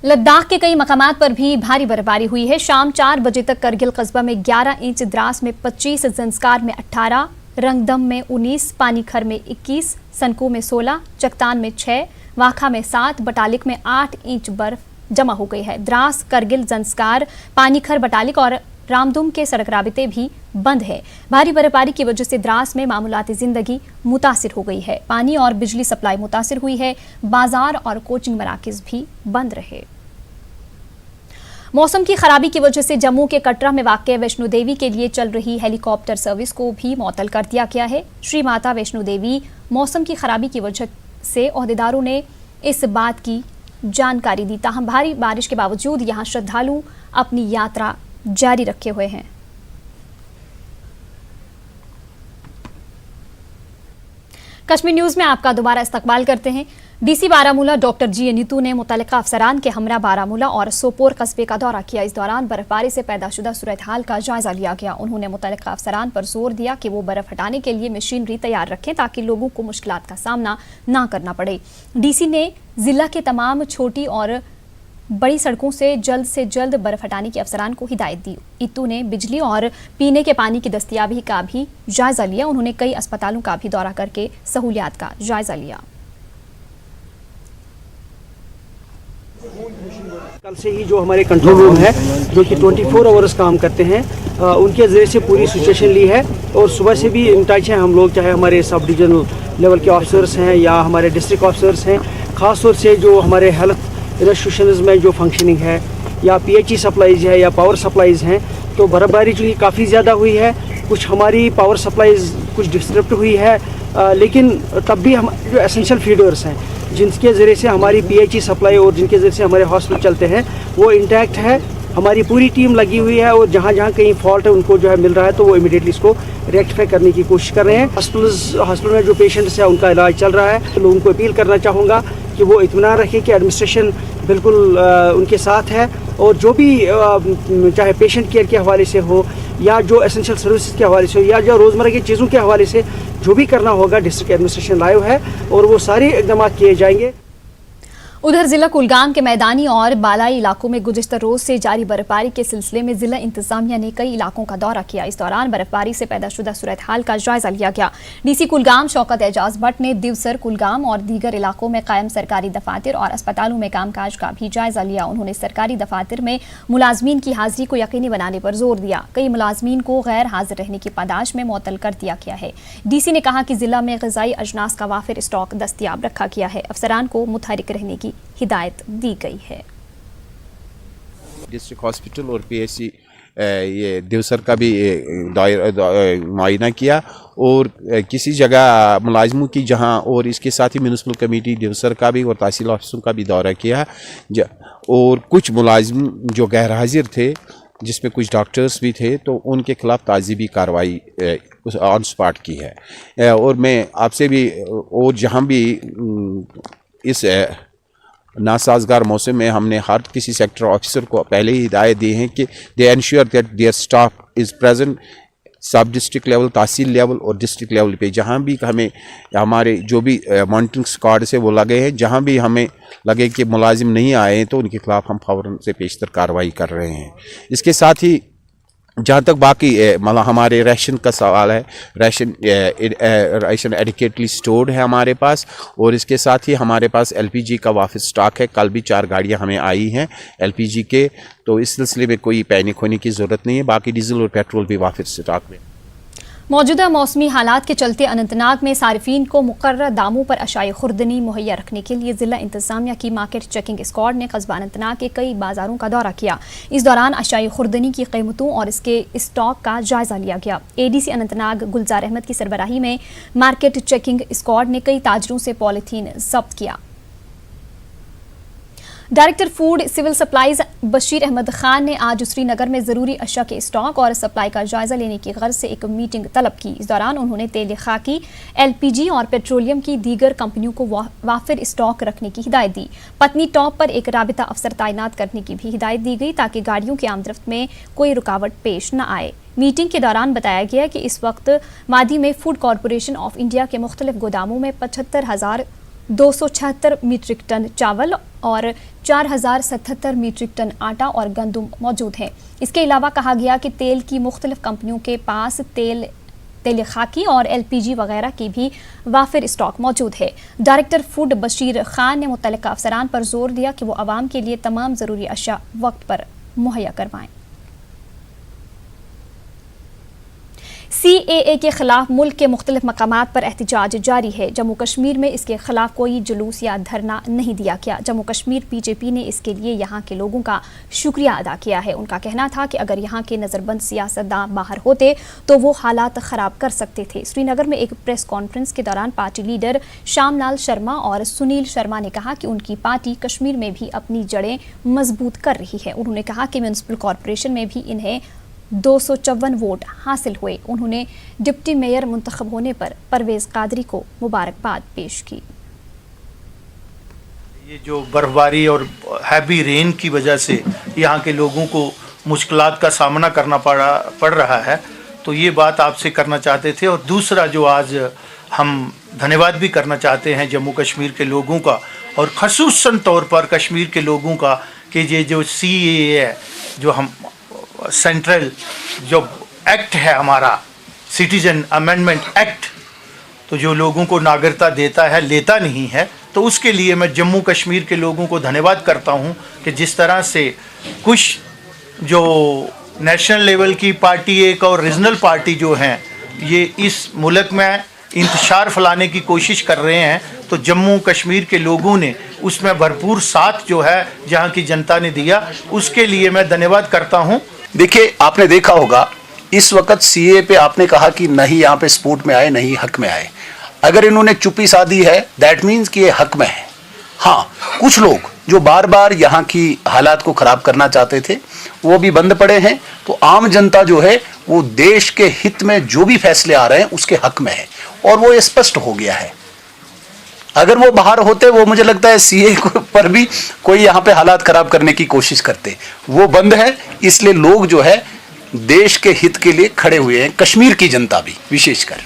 लद्दाख के कई मकामात पर भी भारी बर्फबारी हुई है। शाम 4 बजे तक करगिल कस्बा में 11 इंच, द्रास में 25, जंस्कार में 18, रंगदम में 19, पानीखर में 21, सनकू में 16, चकतान में 6, वाखा में 7, बटालिक में 8 इंच बर्फ जमा हो गई है। द्रास, करगिल, जंस्कार, पानीखर, बटालिक और रामदुम के सड़क राबिते भी बंद है। भारी बर्फबारी की वजह से द्रास में मामूलाती जिंदगी मुतासिर हो गई है। पानी और बिजली सप्लाई मुतासिर हुई है। बाजार और कोचिंग मराकिज भी बंद रहे। मौसम की खराबी की वजह से जम्मू के कटरा में वाक़ वैष्णो देवी के लिए चल रही हेलीकॉप्टर सर्विस को भी मुअत्तल कर दिया गया है। श्री माता वैष्णो देवी मौसम की खराबी की वजह से ओहदेदारों ने इस बात की जानकारी दी। ताहम भारी बारिश के बावजूद यहाँ श्रद्धालु अपनी यात्रा जारी रखे हुए हैं। कश्मीर न्यूज में आपका दोबारा इस्तकबाल करते हैं। डीसी बारामूला डॉक्टर जी नीतू ने मुतल्लिका अफसरान के हमरा बारामूला और सोपोर कस्बे का दौरा किया। इस दौरान बर्फबारी से पैदाशुदा सूरत हाल का जायजा लिया गया। उन्होंने मुतल्लिका अफसरान पर जोर दिया कि वो बर्फ हटाने के लिए मशीनरी तैयार रखें ताकि लोगों को मुश्किलात का सामना ना करना पड़े। डीसी ने जिला के तमाम छोटी और बड़ी सड़कों से जल्द बर्फ हटाने की अफसरान को हिदायत दी। इत्तू ने बिजली और पीने के पानी की दस्तयाबी का भी जायजा लिया। उन्होंने कई अस्पतालों का भी दौरा करके सहूलियात का जायजा लिया। कल से ही जो हमारे कंट्रोल रूम है जो कि 24 आवर्स काम करते हैं, उनके ज़रिए से पूरी सिचुएशन ली है और सुबह से भी इन टच हैं हम लोग, चाहे हमारे सब डिविजनल लेवल के ऑफिसर्स हैं या हमारे डिस्ट्रिक्ट ऑफिसर्स हैं। ख़ास तौर से जो हमारे हेल्थ इंस्टीट्यूशंस में जो फंक्शनिंग है या पीएचई सप्लाईज है या पावर सप्लाईज हैं, तो बर्फबारी जो काफ़ी ज़्यादा हुई है। कुछ हमारी पावर सप्लाईज कुछ डिस्टर्ब हुई है, लेकिन तब भी हम जो एसेंशियल फीडर्स हैं जिनके ज़रिए से हमारी पीएचई सप्लाई और जिनके ज़रिए से हमारे हॉस्पिटल चलते हैं वो इंटैक्ट है। हमारी पूरी टीम लगी हुई है और जहाँ जहाँ कहीं फॉल्ट है उनको जो है मिल रहा है तो वो इमीडिएटली इसको रेक्टिफाई करने की कोशिश कर रहे हैं। हॉस्पिटल में जो पेशेंट्स हैं उनका इलाज चल रहा है। तो लोगों को अपील करना चाहूँगा कि वो इत्मीनान रखें कि एडमिनिस्ट्रेशन बिल्कुल उनके साथ है और जो भी चाहे पेशेंट केयर के हवाले से हो या जो एसेंशियल सर्विसेज के हवाले से हो या जो रोज़मर्रा की चीज़ों के हवाले से जो भी करना होगा डिस्ट्रिक्ट एडमिनिस्ट्रेशन लाइव है और वो सारे इक़दाम किए जाएंगे। उधर जिला कुलगाम के मैदानी और बालाई इलाकों में गुज़िश्तर रोज से जारी बर्फबारी के सिलसिले में जिला इंतजामिया ने कई इलाकों का दौरा किया। इस दौरान बर्फबारी से पैदाशुदा सूरत हाल का जायजा लिया गया। डीसी कुलगाम शौकत एजाज भट्ट ने दिवसर, कुलगाम और दीगर इलाकों में कायम सरकारी दफातर और अस्पतालों में कामकाज का भी जायजा लिया। उन्होंने सरकारी दफातर में मुलाजमीन की हाजिरी को यकीनी बनाने पर जोर दिया। कई मुलाजमीन को गैर हाजिर रहने की पादाश में मुअत्तल कर दिया गया है। डीसी ने कहा कि जिला में ग़िज़ाई अजनास का वाफिर स्टॉक दस्तियाब रखा गया है। अफसरान को मुतहरिक रहने की हिदायत दी गई है। डिस्ट्रिक्ट हॉस्पिटल और पीएचसी ये दिवसर का भी मुआयना किया और किसी जगह मुलाजमों की जहां और इसके साथ ही म्यूनिसिपल कमेटी दिवसर का भी और तहसील ऑफिसों का भी दौरा किया और कुछ मुलाजिम जो गैर हाजिर थे जिसमें कुछ डॉक्टर्स भी थे तो उनके खिलाफ ताज़ीबी कार्रवाई ऑन स्पॉट की है। और मैं आपसे भी और जहां भी इस नासाजगार मौसम में हमने हर किसी सेक्टर ऑफिसर को पहले ही हिदायत दी है कि they ensure that their staff is present sub district level, tehsil level और डिस्ट्रिक्ट लेवल पे जहाँ भी हमें हमारे जो भी मॉनिटरिंग स्क्वाड से वो लगे हैं, जहाँ भी हमें लगे कि मुलाजिम नहीं आए हैं तो उनके खिलाफ हम फ़ौरन से पेशतर कार्रवाई कर रहे हैं। इसके साथ ही जहाँ तक बाकी मतलब हमारे राशन का सवाल है, राशन एडिकेटली स्टोर्ड है हमारे पास और इसके साथ ही हमारे पास एलपीजी का वाफिस स्टॉक है। कल भी 4 गाड़ियाँ हमें आई हैं एलपीजी के, तो इस सिलसिले में कोई पैनिक होने की ज़रूरत नहीं है। बाकी डीजल और पेट्रोल भी वाफिस स्टॉक में। मौजूदा मौसमी हालात के चलते अनंतनाग में सारिफीन को मुकर्रर दामों पर अशाई खुर्दनी मुहैया रखने के लिए जिला इंतजामिया की मार्केट चेकिंग स्क्वाड ने कस्बा अनंतनाग के कई बाजारों का दौरा किया। इस दौरान अशाई खुर्दनी की कीमतों और इसके स्टॉक का जायजा लिया गया। एडीसी अनंतनाग गुलजार अहमद की सरबराही में मार्केट चेकिंग स्क्वाड ने कई ताजरों से पॉलीथीन जब्त किया। Director food civil supplies Bashir Ahmad Khan ने आज श्रीनगर में ज़रूरी अशिया के स्टॉक और सप्लाई का जायजा लेने की गर्ज से एक मीटिंग तलब की। इस दौरान उन्होंने तेल खाकी, LPG और पेट्रोलियम की दीगर कंपनियों को वाफिर स्टॉक रखने की हिदायत दी। पत्नी टॉप पर एक राबिता अफसर तैनात करने की भी हिदायत दी गई ताकि गाड़ियों की आमदरफ्त में कोई रुकावट पेश न आए। मीटिंग के दौरान बताया गया कि इस वक्त मादी में फूड कॉरपोरेशन ऑफ इंडिया के मुख्तलिफ गोदामों में 75,276 मीट्रिक टन चावल और 4,077 मीट्रिक टन आटा और गंदम मौजूद हैं। इसके अलावा कहा गया कि तेल की मुख्तलिफ कंपनियों के पास तेल खाकी और LPG वगैरह की भी वाफिर स्टॉक मौजूद है। डायरेक्टर फूड बशीर खान ने मुतल्लिका अफसरान पर जोर दिया कि वो आवाम के लिए तमाम ज़रूरी अशिया वक्त पर मुहैया करवाएं। CAA के खिलाफ मुल्क के मुख्तलिफ मकामात पर एहतजाज जारी है। जम्मू कश्मीर में इसके खिलाफ कोई जुलूस या धरना नहीं दिया गया। जम्मू कश्मीर BJP ने इसके लिए यहाँ के लोगों का शुक्रिया अदा किया है। उनका कहना था कि अगर यहाँ के नज़रबंद सियासतदान बाहर होते तो वो हालात ख़राब कर सकते थे। श्रीनगर में एक प्रेस कॉन्फ्रेंस के दौरान पार्टी लीडर श्यामलाल शर्मा और सुनील शर्मा ने कहा कि उनकी पार्टी कश्मीर में भी अपनी जड़ें मजबूत कर रही है। उन्होंने कहा कि म्यूनिसिपल कॉरपोरेशन में भी इन्हें 254 वोट हासिल हुए। उन्होंने डिप्टी मेयर मुंतखब होने पर परवेज़ कादरी को मुबारकबाद पेश की। ये जो बर्फबारी और हैवी रेन की वजह से यहाँ के लोगों को मुश्किलात का सामना करना पड़ रहा है, तो ये बात आपसे करना चाहते थे। और दूसरा जो आज हम धन्यवाद भी करना चाहते हैं जम्मू कश्मीर के लोगों का और ख़ुसूसन तौर पर कश्मीर के लोगों का कि ये जो CAA है, जो हम सेंट्रल जो एक्ट है हमारा सिटीजन अमेंडमेंट एक्ट, तो जो लोगों को नागरिकता देता है लेता नहीं है, तो उसके लिए मैं जम्मू कश्मीर के लोगों को धन्यवाद करता हूं कि जिस तरह से कुछ जो नेशनल लेवल की पार्टी एक और रीजनल पार्टी जो हैं ये इस मुल्क में इंतशार फैलाने की कोशिश कर रहे हैं, तो जम्मू कश्मीर के लोगों ने उसमें भरपूर साथ जो है जहां की जनता ने दिया, उसके लिए मैं धन्यवाद करता हूं। देखिए, आपने देखा होगा इस वक्त CAA पे आपने कहा कि नहीं यहाँ पे सपोर्ट में आए, नहीं हक में आए। अगर इन्होंने चुप्पी साधी है दैट मीन्स कि ये हक में है। हाँ, कुछ लोग जो बार बार यहाँ की हालात को ख़राब करना चाहते थे वो भी बंद पड़े हैं, तो आम जनता जो है वो देश के हित में जो भी फैसले आ रहे हैं उसके हक में है और वो स्पष्ट हो गया है। अगर वो बाहर होते, वो मुझे लगता है CAA पर भी कोई यहाँ पे हालात खराब करने की कोशिश करते। वो बंद है, इसलिए लोग जो है देश के हित के लिए खड़े हुए हैं, कश्मीर की जनता भी विशेषकर।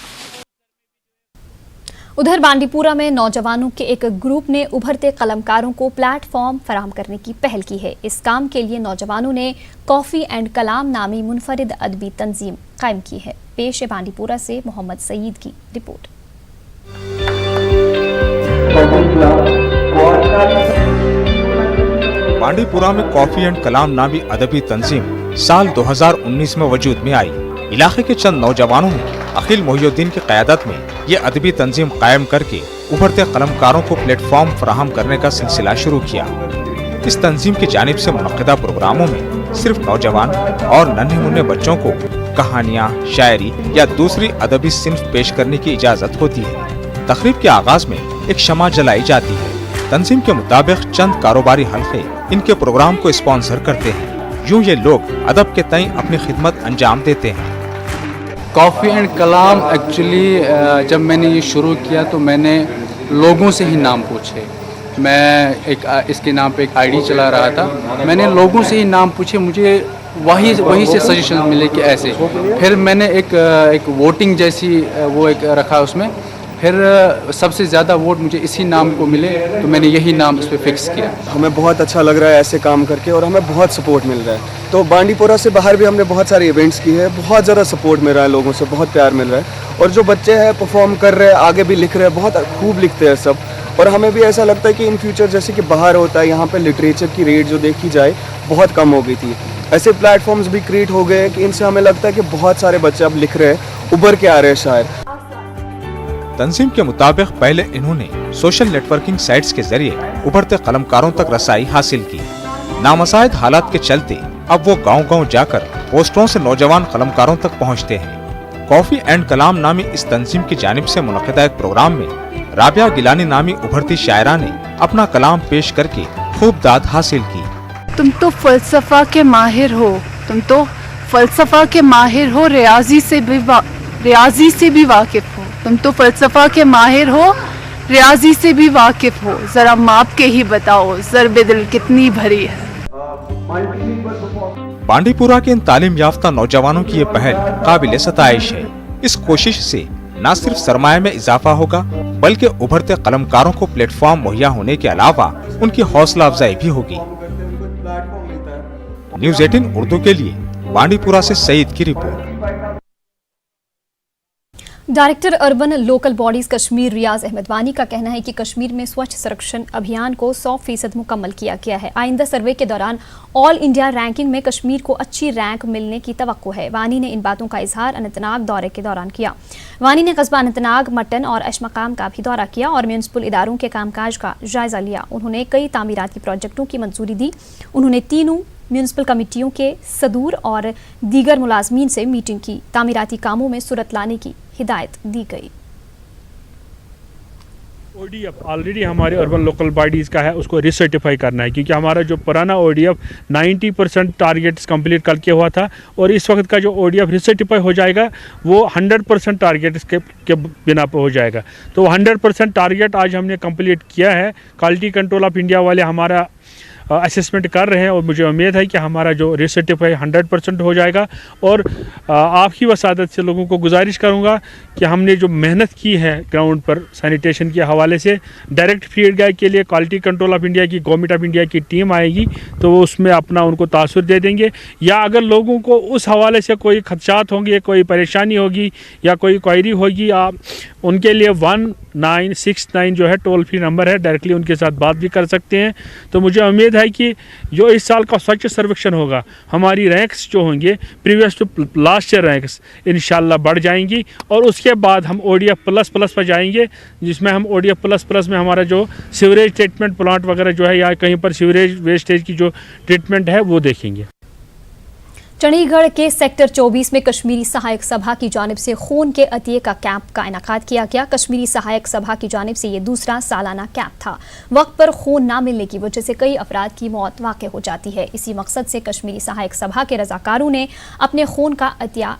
उधर बांडीपुरा में नौजवानों के एक ग्रुप ने उभरते कलमकारों को प्लेटफॉर्म फराहम करने की पहल की है। इस काम के लिए नौजवानों ने कॉफ़ी एंड कलाम नामी मुनफरिद अदबी तंजीम कायम की है। पेश है बांडीपुरा से मोहम्मद सईद की रिपोर्ट। बांडीपुरा में कॉफी एंड कलाम नामी अदबी तंजीम साल 2019 में वजूद में आई। इलाके के चंद नौजवानों ने अखिल मोहिउद्दीन की क़यादत में ये अदबी तंजीम कायम करके उभरते कलमकारों को प्लेटफॉर्म फराहम करने का सिलसिला शुरू किया। इस तंजीम की जानिब से मुनक़िदा प्रोग्रामों में सिर्फ नौजवान और नन्हे मुन्ने बच्चों को कहानियाँ, शायरी या दूसरी अदबी सिन्फ पेश करने की इजाज़त होती है। तकरीब के आगाज में एक शमा जलाई जाती है। तंजीम के मुताबिक चंद कारोबारी हल्के इनके प्रोग्राम को स्पॉन्सर करते हैं। यूँ ये लोग अदब के तय अपनी खिदमत अंजाम देते हैं। कॉफ़ी एंड कलाम एक्चुअली जब मैंने ये शुरू किया तो मैंने लोगों से ही नाम पूछे। मैं इसके नाम पे एक ID चला रहा था, मैंने लोगों से ही नाम पूछे, मुझे वहीं से सजेशन मिले कि ऐसे। फिर मैंने एक वोटिंग जैसी वो एक रखा उसमें, फिर सबसे ज़्यादा वोट मुझे इसी नाम को मिले तो मैंने यही नाम इस पर फिक्स किया। हमें बहुत अच्छा लग रहा है ऐसे काम करके और हमें बहुत सपोर्ट मिल रहा है। तो बांडीपुरा से बाहर भी हमने बहुत सारे इवेंट्स किए हैं, बहुत ज़्यादा सपोर्ट मिल रहा है, लोगों से बहुत प्यार मिल रहा है। और जो बच्चे हैं परफॉर्म कर रहे हैं, आगे भी लिख रहे हैं, बहुत खूब लिखते हैं सब। और हमें भी ऐसा लगता है कि इन फ्यूचर जैसे कि बाहर होता है, यहाँ पर लिटरेचर की रेट जो देखी जाए बहुत कम हो गई थी। ऐसे प्लेटफॉर्म्स भी क्रिएट हो गए कि इनसे हमें लगता है कि बहुत सारे बच्चे अब लिख रहे हैं उभर के आ रहे हैं शायर। तंजीम के मुताबिक पहले इन्होंने सोशल नेटवर्किंग साइट्स के जरिए उभरते कलमकारों तक रसाई हासिल की। नामसाइद हालात के चलते अब वो गांव-गांव जाकर पोस्टरों से नौजवान कलमकारों तक पहुंचते हैं। कॉफी एंड कलाम नामी इस तंजीम की जानिब से मुनक़िदा एक प्रोग्राम में राबिया गिलानी नामी उभरती शायरा ने अपना कलाम पेश करके खूब दाद हासिल की। तुम तो फ़लसफ़ा के माहिर हो, तुम तो फ़लसफ़ा के माहिर हो, रियाजी से भी वाकिफ़ हो। तुम तो फ़लसफ़ा के माहिर हो, रियाजी से भी वाकिफ़ हो। ज़रा माप के ही बताओ ज़र्ब दिल कितनी भरी है। बांडीपुरा के इन तालीम याफ्ता नौजवानों की ये पहल काबिल सताइश है। इस कोशिश से न सिर्फ सरमाए में इजाफा होगा बल्कि उभरते कलमकारों को प्लेटफॉर्म मुहैया होने के अलावा उनकी हौसला अफजाई भी होगी। न्यूज़ 18 उर्दू के लिए बांडीपुरा से सईद की report. Director urban local bodies Kashmir Riyaz Ahmad Wani का कहना है कि कश्मीर में स्वच्छ संरक्षण अभियान को 100% मुकम्मल किया गया है। आइंदा सर्वे के दौरान ऑल इंडिया रैंकिंग में कश्मीर को अच्छी रैंक मिलने की तवक्को है। वानी ने इन बातों का इजहार अनंतनाग दौरे के दौरान किया। वानी ने कस्बा अनंतनाग, मटन और अशमकाम का भी दौरा किया और म्यूनिसिपल इदारों के कामकाज का जायजा लिया। उन्होंने कई तामीराती प्रोजेक्टों की मंजूरी दी। उन्होंने तीनों म्यूनिसिपल कमेटियों के सदूर और दीगर मुलाजमीन से मीटिंग की। तामीराती कामों में सुरत लाने की हिदायत दी गई। ODF ऑलरेडी हमारे अर्बन लोकल बॉडीज़ का है, उसको रिसर्टिफाई करना है क्योंकि हमारा जो पुराना ODF 90% टारगेट्स कंप्लीट करके हुआ था और इस वक्त का जो ODF रिसर्टिफाई हो जाएगा वो 100% टारगेट्स के बिना पर हो जाएगा। तो 100% टारगेट आज हमने कंप्लीट किया है। क्वालिटी कंट्रोल ऑफ इंडिया वाले हमारा असेसमेंट कर रहे हैं और मुझे उम्मीद है कि हमारा जो रिसर्टिफाई 100% हो जाएगा। और आपकी वसादत से लोगों को गुजारिश करूंगा कि हमने जो मेहनत की है ग्राउंड पर सैनिटेशन के हवाले से, डायरेक्ट फीड गाय के लिए क्वालिटी कंट्रोल ऑफ इंडिया की, गवर्नमेंट ऑफ इंडिया की टीम आएगी तो वो उसमें अपना उनको तासुर दे देंगे। या अगर लोगों को उस हवाले से कोई खदशात होंगे, कोई परेशानी होगी या कोई क्वायरी होगी, आप उनके लिए 1969 जो है टोल फ्री नंबर है, डायरेक्टली उनके साथ बात भी कर सकते हैं। तो मुझे उम्मीद है कि जो इस साल का स्वच्छ सर्वेक्षण होगा, हमारी रैंक्स जो होंगे previous to last year ranks इंशाल्लाह बढ़ जाएंगी और उसके बाद हम ODF प्लस पर जाएंगे, जिसमें हम ODF प्लस में हमारा जो सीवरेज ट्रीटमेंट प्लांट वगैरह जो है या कहीं पर सीवरेज वेस्टेज की जो ट्रीटमेंट है वो देखेंगे। चंडीगढ़ के सेक्टर 24 में कश्मीरी सहायक सभा की जानिब से खून के अतिये का कैंप का इनाकाद किया गया। कश्मीरी सहायक सभा की जानिब से ये दूसरा सालाना कैंप था। वक्त पर खून ना मिलने की वजह से कई अफराद की मौत वाक़ हो जाती है। इसी मकसद से कश्मीरी सहायक सभा के रजाकारों ने अपने खून का अतिया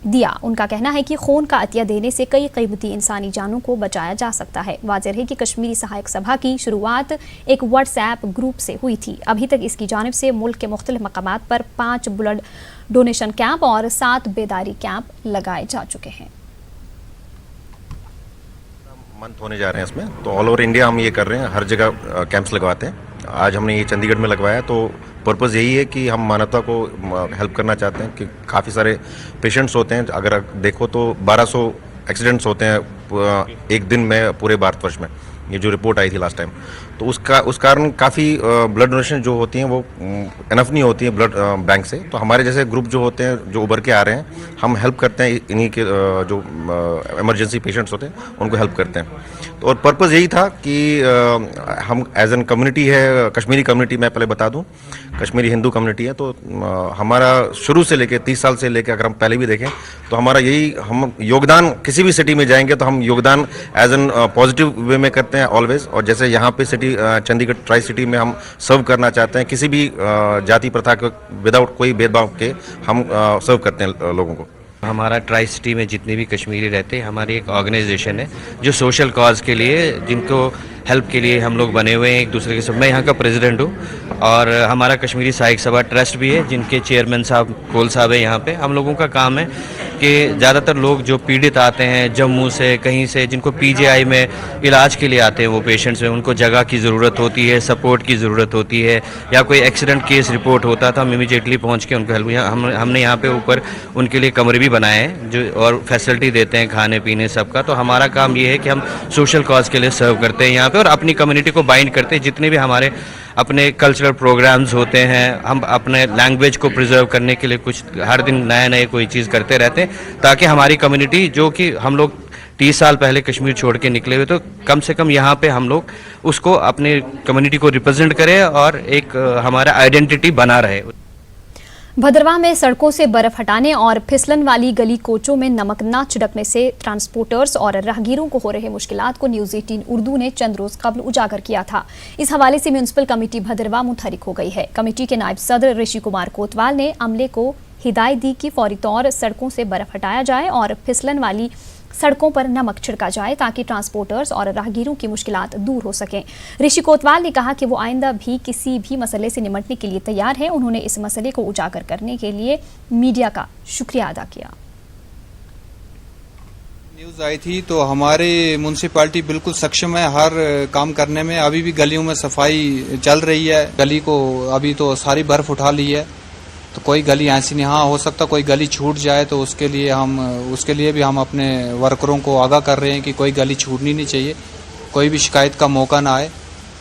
दिया। उनका कहना है कि खून का अतिया देने से कई कीमती इंसानी जानों को बचाया जा सकता है। वाज़ेह है कि कश्मीरी सहायक सभा की शुरुआत एक व्हाट्सएप ग्रुप से हुई थी। अभी तक इसकी जानिब से मुल्क के मुख्तलिफ मकामात पर 5 ब्लड डोनेशन कैंप और 7 बेदारी कैंप लगाए जा चुके हैं। मंथ होने जा रहे हैं इसमें, तो ऑल ओवर इंडिया हम ये कर रहे हैं, हर जगह कैंप्स लगवाते हैं। आज हमने ये चंडीगढ़ में लगवाया तो पर्पज़ यही है कि हम मानवता को हेल्प करना चाहते हैं कि काफ़ी सारे पेशेंट्स होते हैं। अगर देखो तो 1200 एक्सीडेंट्स होते हैं एक दिन में पूरे भारतवर्ष में, ये जो रिपोर्ट आई थी लास्ट टाइम। तो उस कारण काफ़ी ब्लड डोनेशन जो होती हैं वो इनफ नहीं होती है ब्लड बैंक से। तो हमारे जैसे ग्रुप जो होते हैं जो उभर के आ रहे हैं, हम हेल्प करते हैं इन्हीं के जो इमरजेंसी पेशेंट्स होते हैं उनको हेल्प करते हैं। तो और पर्पज़ यही था कि हम एज एन कम्युनिटी है, कश्मीरी कम्युनिटी मैं पहले बता दूं, कश्मीरी हिंदू कम्युनिटी है, तो हमारा शुरू से लेके 30 साल से लेके अगर हम पहले भी देखें तो हमारा यही, हम योगदान किसी भी सिटी में जाएंगे तो हम योगदान एज एन पॉजिटिव वे में करते हैं ऑलवेज। और जैसे यहाँ पे सिटी चंडीगढ़ ट्राई सिटी में हम सर्व करना चाहते हैं, किसी भी जाति प्रथा को विदाउट कोई भेदभाव के हम सर्व करते हैं लोगों को। हमारा ट्राई सिटी में जितने भी कश्मीरी रहते हैं, हमारी एक ऑर्गेनाइजेशन है जो सोशल कॉज के लिए, जिनको हेल्प के लिए हम लोग बने हुए हैं एक दूसरे के सब। मैं यहाँ का प्रेसिडेंट हूँ और हमारा कश्मीरी सहायक सभा ट्रस्ट भी है जिनके चेयरमैन साहब कोल साहब है यहाँ पे। हम लोगों का काम है कि ज़्यादातर लोग जो पीड़ित आते हैं जम्मू से कहीं से, जिनको PGI में इलाज के लिए आते हैं वो पेशेंट्स में, उनको जगह की ज़रूरत होती है, सपोर्ट की ज़रूरत होती है, या कोई एक्सीडेंट केस रिपोर्ट होता था, हम इमीडिएटली पहुँच के उनको हेल्प। हमने यहाँ पे ऊपर उनके लिए कमरे भी बनाए हैं जो और फैसिलिटी देते हैं खाने पीने सबका। तो हमारा काम ये है कि हम सोशल कॉज के लिए सर्व करते हैं यहाँ पे और अपनी कम्युनिटी को बाइंड करते हैं। जितने भी हमारे अपने कल्चरल प्रोग्राम्स होते हैं, हम अपने लैंग्वेज को प्रिजर्व करने के लिए कुछ हर दिन नए कोई चीज़ करते रहते हैं, ताकि हमारी कम्युनिटी, जो कि हम लोग 30 साल पहले कश्मीर छोड़ के निकले हुए, तो कम से कम यहाँ पे हम लोग उसको अपने कम्युनिटी को रिप्रेजेंट करें और एक हमारा आइडेंटिटी बना रहे। भदरवाह में सड़कों से बर्फ हटाने और फिसलन वाली गली कोचों में नमक न छिड़कने से ट्रांसपोर्टर्स और राहगीरों को हो रहे मुश्किलात को न्यूज़ 18 उर्दू ने चंद रोज कबल उजागर किया था। इस हवाले से म्यूनिसिपल कमेटी भदरवाह मुतहरिक हो गई है। कमेटी के नायब सदर ऋषि कुमार कोतवाल ने अमले को हिदायत दी कि फौरी तौर सड़कों से बर्फ हटाया जाए और फिसलन वाली सड़कों पर नमक छिड़का जाए ताकि ट्रांसपोर्टर्स और राहगीरों की मुश्किलात दूर हो सकें। ऋषि कोतवाल ने कहा कि वो आइंदा भी किसी भी मसले से निपटने के लिए तैयार हैं। उन्होंने इस मसले को उजागर करने के लिए मीडिया का शुक्रिया अदा किया। न्यूज़ आई थी तो हमारी म्यूनसिपालिटी बिल्कुल सक्षम है हर काम करने में। अभी भी गलियों में सफाई चल रही है। गली को अभी तो सारी बर्फ उठा ली है, तो कोई गली ऐसी नहीं, हाँ हो सकता कोई गली छूट जाए, तो उसके लिए भी हम अपने वर्करों को आगाह कर रहे हैं कि कोई गली छूटनी नहीं चाहिए, कोई भी शिकायत का मौका ना आए।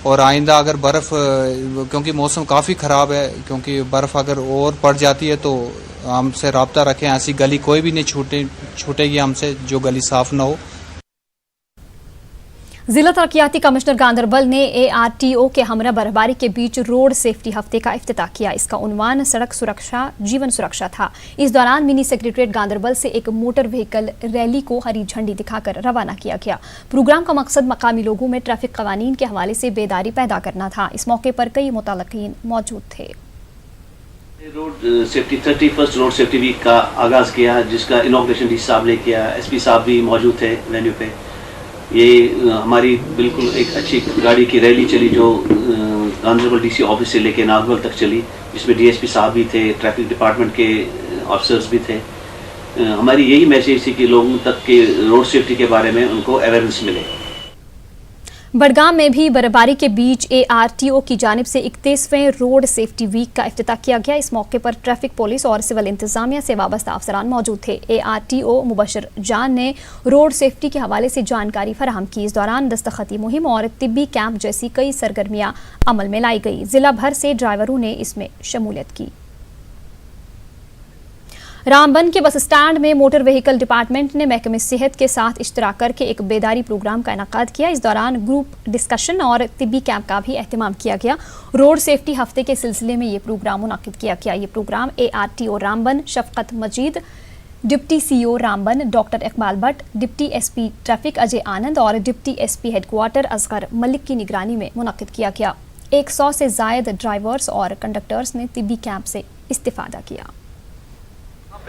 और आइंदा अगर बर्फ़, क्योंकि मौसम काफ़ी ख़राब है, क्योंकि बर्फ़ अगर और पड़ जाती है तो हमसे रब्ता रखें, ऐसी गली कोई भी नहीं छूटेगी हमसे जो गली साफ़ ना हो। जिला तरक्याती कमिश्नर गांधरबल ने ARTO के हमरा बर्फबारी के बीच रोड सेफ्टी हफ्ते का इफ्तिताह किया। इसका उन्वान सड़क सुरक्षा जीवन सुरक्षा था। इस दौरान मिनी सेक्रेटरीट गांधरबल से एक मोटर व्हीकल रैली को हरी झंडी दिखाकर रवाना किया गया। प्रोग्राम का मकसद मकामी लोगों में ट्रैफिक कवानीन के हवाले से बेदारी पैदा करना था। इस मौके पर कई मुतल्लिकीन मौजूद थे। Road safety 31st road safety week का आगाज़ किया, जिसका इनॉग्रेशन डी साहब ने किया। SP साहब भी मौजूद थे वेन्यू पे। ये हमारी बिल्कुल एक अच्छी गाड़ी की रैली चली जो गांधरबल DC ऑफिस से लेके नागवल तक चली, जिसमें DSP साहब भी थे, ट्रैफिक डिपार्टमेंट के ऑफिसर्स भी थे। हमारी यही मैसेज थी कि लोगों तक के रोड सेफ्टी के बारे में उनको अवेयरनेस मिले। बडगाम में भी बर्फबारी के बीच ARTO की जानिब से 31वें रोड सेफ्टी वीक का इफ्तिताह किया गया। इस मौके पर ट्रैफिक पुलिस और सिविल इंतजामिया से वाबस्ता अफसरान मौजूद थे। ARTO मुबशर जान ने रोड सेफ्टी के हवाले से जानकारी फराहम की। इस दौरान दस्तखती मुहिम और तिब्बी कैंप जैसी कई सरगर्मियां अमल में लाई गई। जिला भर से ड्राइवरों ने इसमें शमूलियत की। रामबन के बस स्टैंड में मोटर व्हीकल डिपार्टमेंट ने महकमे सेहत के साथ इश्तराक करके एक बेदारी प्रोग्राम का इनेकाद किया। इस दौरान ग्रुप डिस्कशन और तिब्बी कैंप का भी एहतमाम किया गया। रोड सेफ्टी हफ्ते के सिलसिले में ये प्रोग्राम मुनाकिद किया गया। ये program ARTO Ramban Shafqat Majeed, deputy CEO Ramban doctor Iqbal Bhat, deputy SP traffic Ajay Anand और deputy SP headquarter Asgar Malik की निगरानी में मुनाकिद किया गया। 100 से जायद ड्राइवर्स और कंडक्टर्स ने तिब्बी कैंप से इस्तिफादा किया।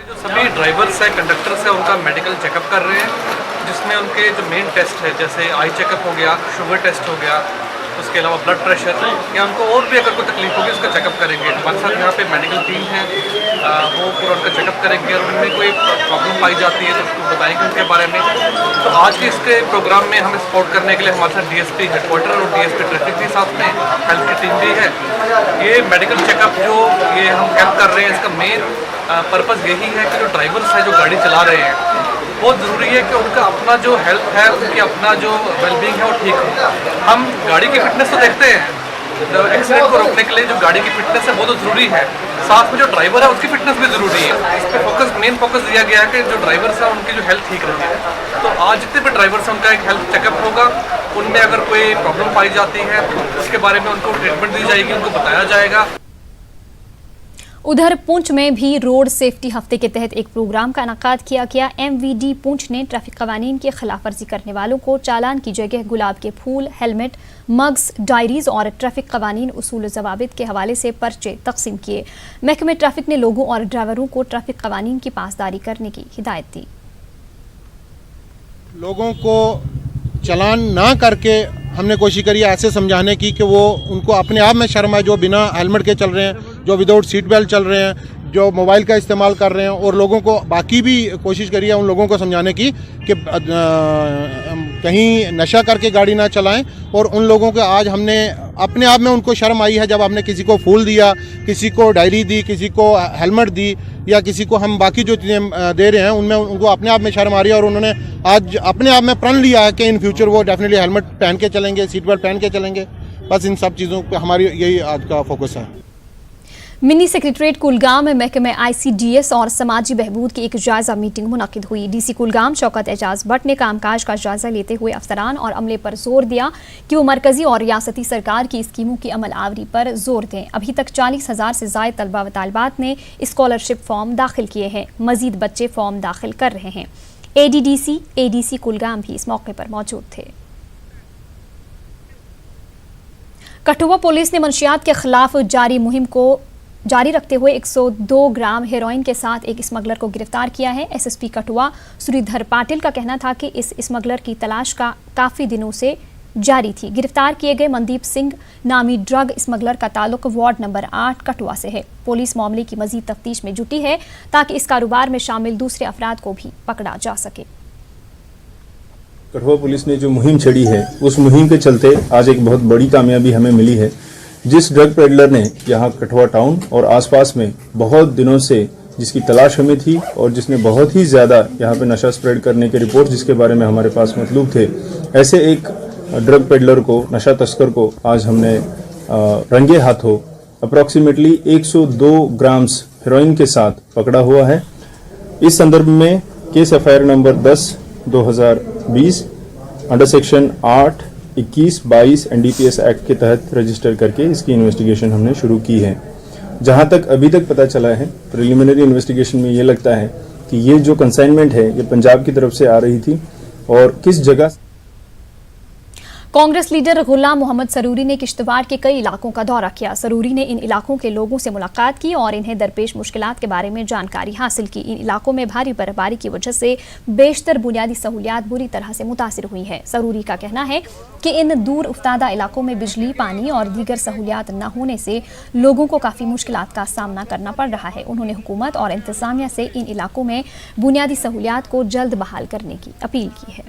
जो सभी ड्राइवर्स हैं, कंडक्टर्स हैं, उनका मेडिकल चेकअप कर रहे हैं, जिसमें उनके जो मेन टेस्ट है, जैसे आई चेकअप हो गया, शुगर टेस्ट हो गया, उसके अलावा ब्लड प्रेशर, या उनको और भी अगर कोई तकलीफ होगी उसका चेकअप करेंगे। हमारे साथ यहाँ पे मेडिकल टीम है, वो पूरा उनका चेकअप करेंगे और उनमें कोई प्रॉब्लम पाई जाती है तो उसको बताएंगे उनके बारे में। तो आज के इसके प्रोग्राम में हमें सपोर्ट करने के लिए हमारे साथ DSP हेडक्वार्टर और DSP ट्रैफिक भी साथ में, हेल्थ की टीम भी है। ये मेडिकल चेकअप जो ये हम हेल्प कर रहे हैं, इसका मेन पर्पज़ यही है कि जो ड्राइवर्स हैं जो गाड़ी चला रहे हैं, बहुत ज़रूरी है कि उनका अपना जो हेल्थ है, उनकी अपना जो वेलबींग है वो ठीक हो। हम गाड़ी की फिटनेस तो देखते हैं, एक्सीडेंट को रोकने के लिए जो गाड़ी की फिटनेस है वो तो ज़रूरी है, साथ में जो ड्राइवर है उसकी फिटनेस भी ज़रूरी है। इस पर मेन फोकस दिया गया है कि जो ड्राइवर्स हैं उनकी जो हेल्थ ठीक रहे। तो आज जितने भी ड्राइवर्स हैं उनका एक हेल्थ चेकअप होगा, उनमें अगर कोई प्रॉब्लम पाई जाती है उसके बारे में उनको ट्रीटमेंट दी जाएगी, उनको बताया जाएगा। उधर पुंछ में भी रोड सेफ्टी हफ्ते के तहत एक प्रोग्राम का इनेकाद किया गया। MVD पुंछ ने ट्रैफिक कवानीन की खिलाफ वर्जी करने वालों को चालान की जगह गुलाब के फूल, हेलमेट, मग्स, डायरीज और ट्रैफिक कवानीन उसूल ज़वाबित के हवाले से पर्चे तकसीम किए। महकमे ट्रैफिक ने लोगों और ड्राइवरों को ट्रैफिक कवानीन की पासदारी करने की हिदायत दी। लोगों को चालान ना करके हमने कोशिश करी ऐसे समझाने की कि वो उनको अपने आप में शर्म है, जो बिना हेलमेट के चल रहे हैं, जो विदाउट सीट बेल्ट चल रहे हैं, जो मोबाइल का इस्तेमाल कर रहे हैं, और लोगों को बाकी भी कोशिश करी है उन लोगों को समझाने की कि कहीं नशा करके गाड़ी ना चलाएं। और उन लोगों को आज हमने अपने आप में उनको शर्म आई है जब आपने किसी को फूल दिया, किसी को डायरी दी, किसी को हेलमेट दी, या किसी को हम बाकी जो चीज़ें दे रहे हैं उनमें उनको अपने आप में शर्म आ रही है। और उन्होंने आज अपने आप में प्रण लिया है कि इन फ्यूचर वो डेफिनेटली हेलमेट पहन के चलेंगे, सीट बेल्ट पहन के चलेंगे। बस इन सब चीज़ों पर हमारी यही आज का फोकस है। मिनी सेक्रेटरीट कुलगाम में महकमे ICDS और समाजी बहबूद की एक जायजा मीटिंग मुनक्किद हुई। DC कुलगाम शौकत एजाज भट्ट ने कामकाज का जायजा लेते हुए अफसरान और अमले पर जोर दिया कि वो मरकजी और रियासती सरकार की स्कीमों की अमल आवरी पर जोर दें। अभी तक 40,000 से ज्यादा तलबा व तालिबात ने स्कॉलरशिप फॉर्म दाखिल किए हैं। मजीद बच्चे फॉर्म दाखिल कर रहे हैं। ADDC ADC कुलगाम भी इस मौके पर मौजूद थे। कठुआ पुलिस ने मंशियात के खिलाफ जारी मुहिम को जारी रखते हुए 102 ग्राम हेरोइन के साथ एक स्मगलर को गिरफ्तार किया है। SSP कठुआ श्रीधर पाटिल का कहना था कि इस स्मगलर की तलाश का काफी दिनों से जारी थी। गिरफ्तार किए गए मनदीप सिंह नामी ड्रग स्मगलर का ताल्लुक वार्ड नंबर 8 कठुआ से है। पुलिस मामले की मजीद तफ्तीश में जुटी है ताकि इस कारोबार में शामिल दूसरे अफराद को भी पकड़ा जा सके। कठुआ पुलिस ने जो मुहिम छेड़ी है, उस मुहिम के चलते आज एक बहुत बड़ी कामयाबी हमें मिली है। जिस ड्रग पेडलर ने यहाँ कठुआ टाउन और आसपास में बहुत दिनों से जिसकी तलाश हमें थी और जिसने बहुत ही ज़्यादा यहाँ पे नशा स्प्रेड करने के रिपोर्ट जिसके बारे में हमारे पास मतलूब थे, ऐसे एक ड्रग पेडलर को, नशा तस्कर को आज हमने रंगे हाथों अप्रॉक्सीमेटली 102 ग्राम्स हेरोइन के साथ पकड़ा हुआ है। इस संदर्भ में case FIR number 10/2020 under section 8, 21, 22 NDPS act के तहत रजिस्टर करके इसकी इन्वेस्टिगेशन हमने शुरू की है। जहां तक अभी तक पता चला है, प्रिलिमिनरी इन्वेस्टिगेशन में ये लगता है कि ये जो कंसाइनमेंट है ये पंजाब की तरफ से आ रही थी और किस जगह। कांग्रेस लीडर गुलाम मोहम्मद सरूरी ने किश्तवाड़ के कई इलाकों का दौरा किया। सरूरी ने इन इलाकों के लोगों से मुलाकात की और इन्हें दरपेश मुश्किलात के बारे में जानकारी हासिल की। इन इलाकों में भारी बर्फबारी की वजह से बेशतर बुनियादी सहूलियात बुरी तरह से मुतासिर हुई है। सरूरी का कहना है कि इन दूर उफ्तादा इलाकों में बिजली, पानी और दीगर सहूलियात न होने से लोगों को काफ़ी मुश्किलात का सामना करना पड़ रहा है। उन्होंने हुकूमत और इंतजामिया से इन इलाकों में बुनियादी सहूलियात को जल्द बहाल करने की अपील की है।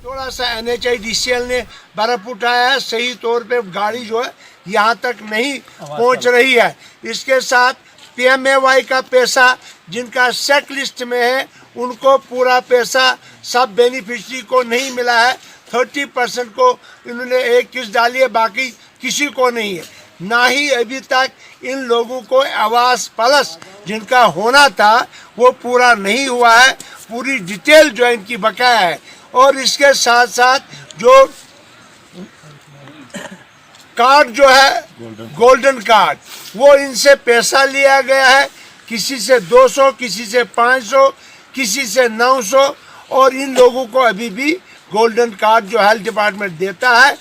थोड़ा सा NHIDCL ने बर्फ उठाया है, सही तौर पे गाड़ी जो है यहाँ तक नहीं पहुँच रही है। इसके साथ PMAY का पैसा जिनका सेट लिस्ट में है उनको पूरा पैसा सब बेनिफिशरी को नहीं मिला है। 30% को इन्होंने एक किस्त डाली है, बाकी किसी को नहीं है। ना ही अभी तक इन लोगों को आवास प्लस जिनका होना था वो पूरा नहीं हुआ है। पूरी डिटेल जो है इनकी बकाया है और इसके साथ साथ जो कार्ड जो है गोल्डन कार्ड, वो इनसे पैसा लिया गया है, किसी से 200, किसी से 500, किसी से 900 और इन लोगों को अभी भी गोल्डन कार्ड जो हेल्थ डिपार्टमेंट देता है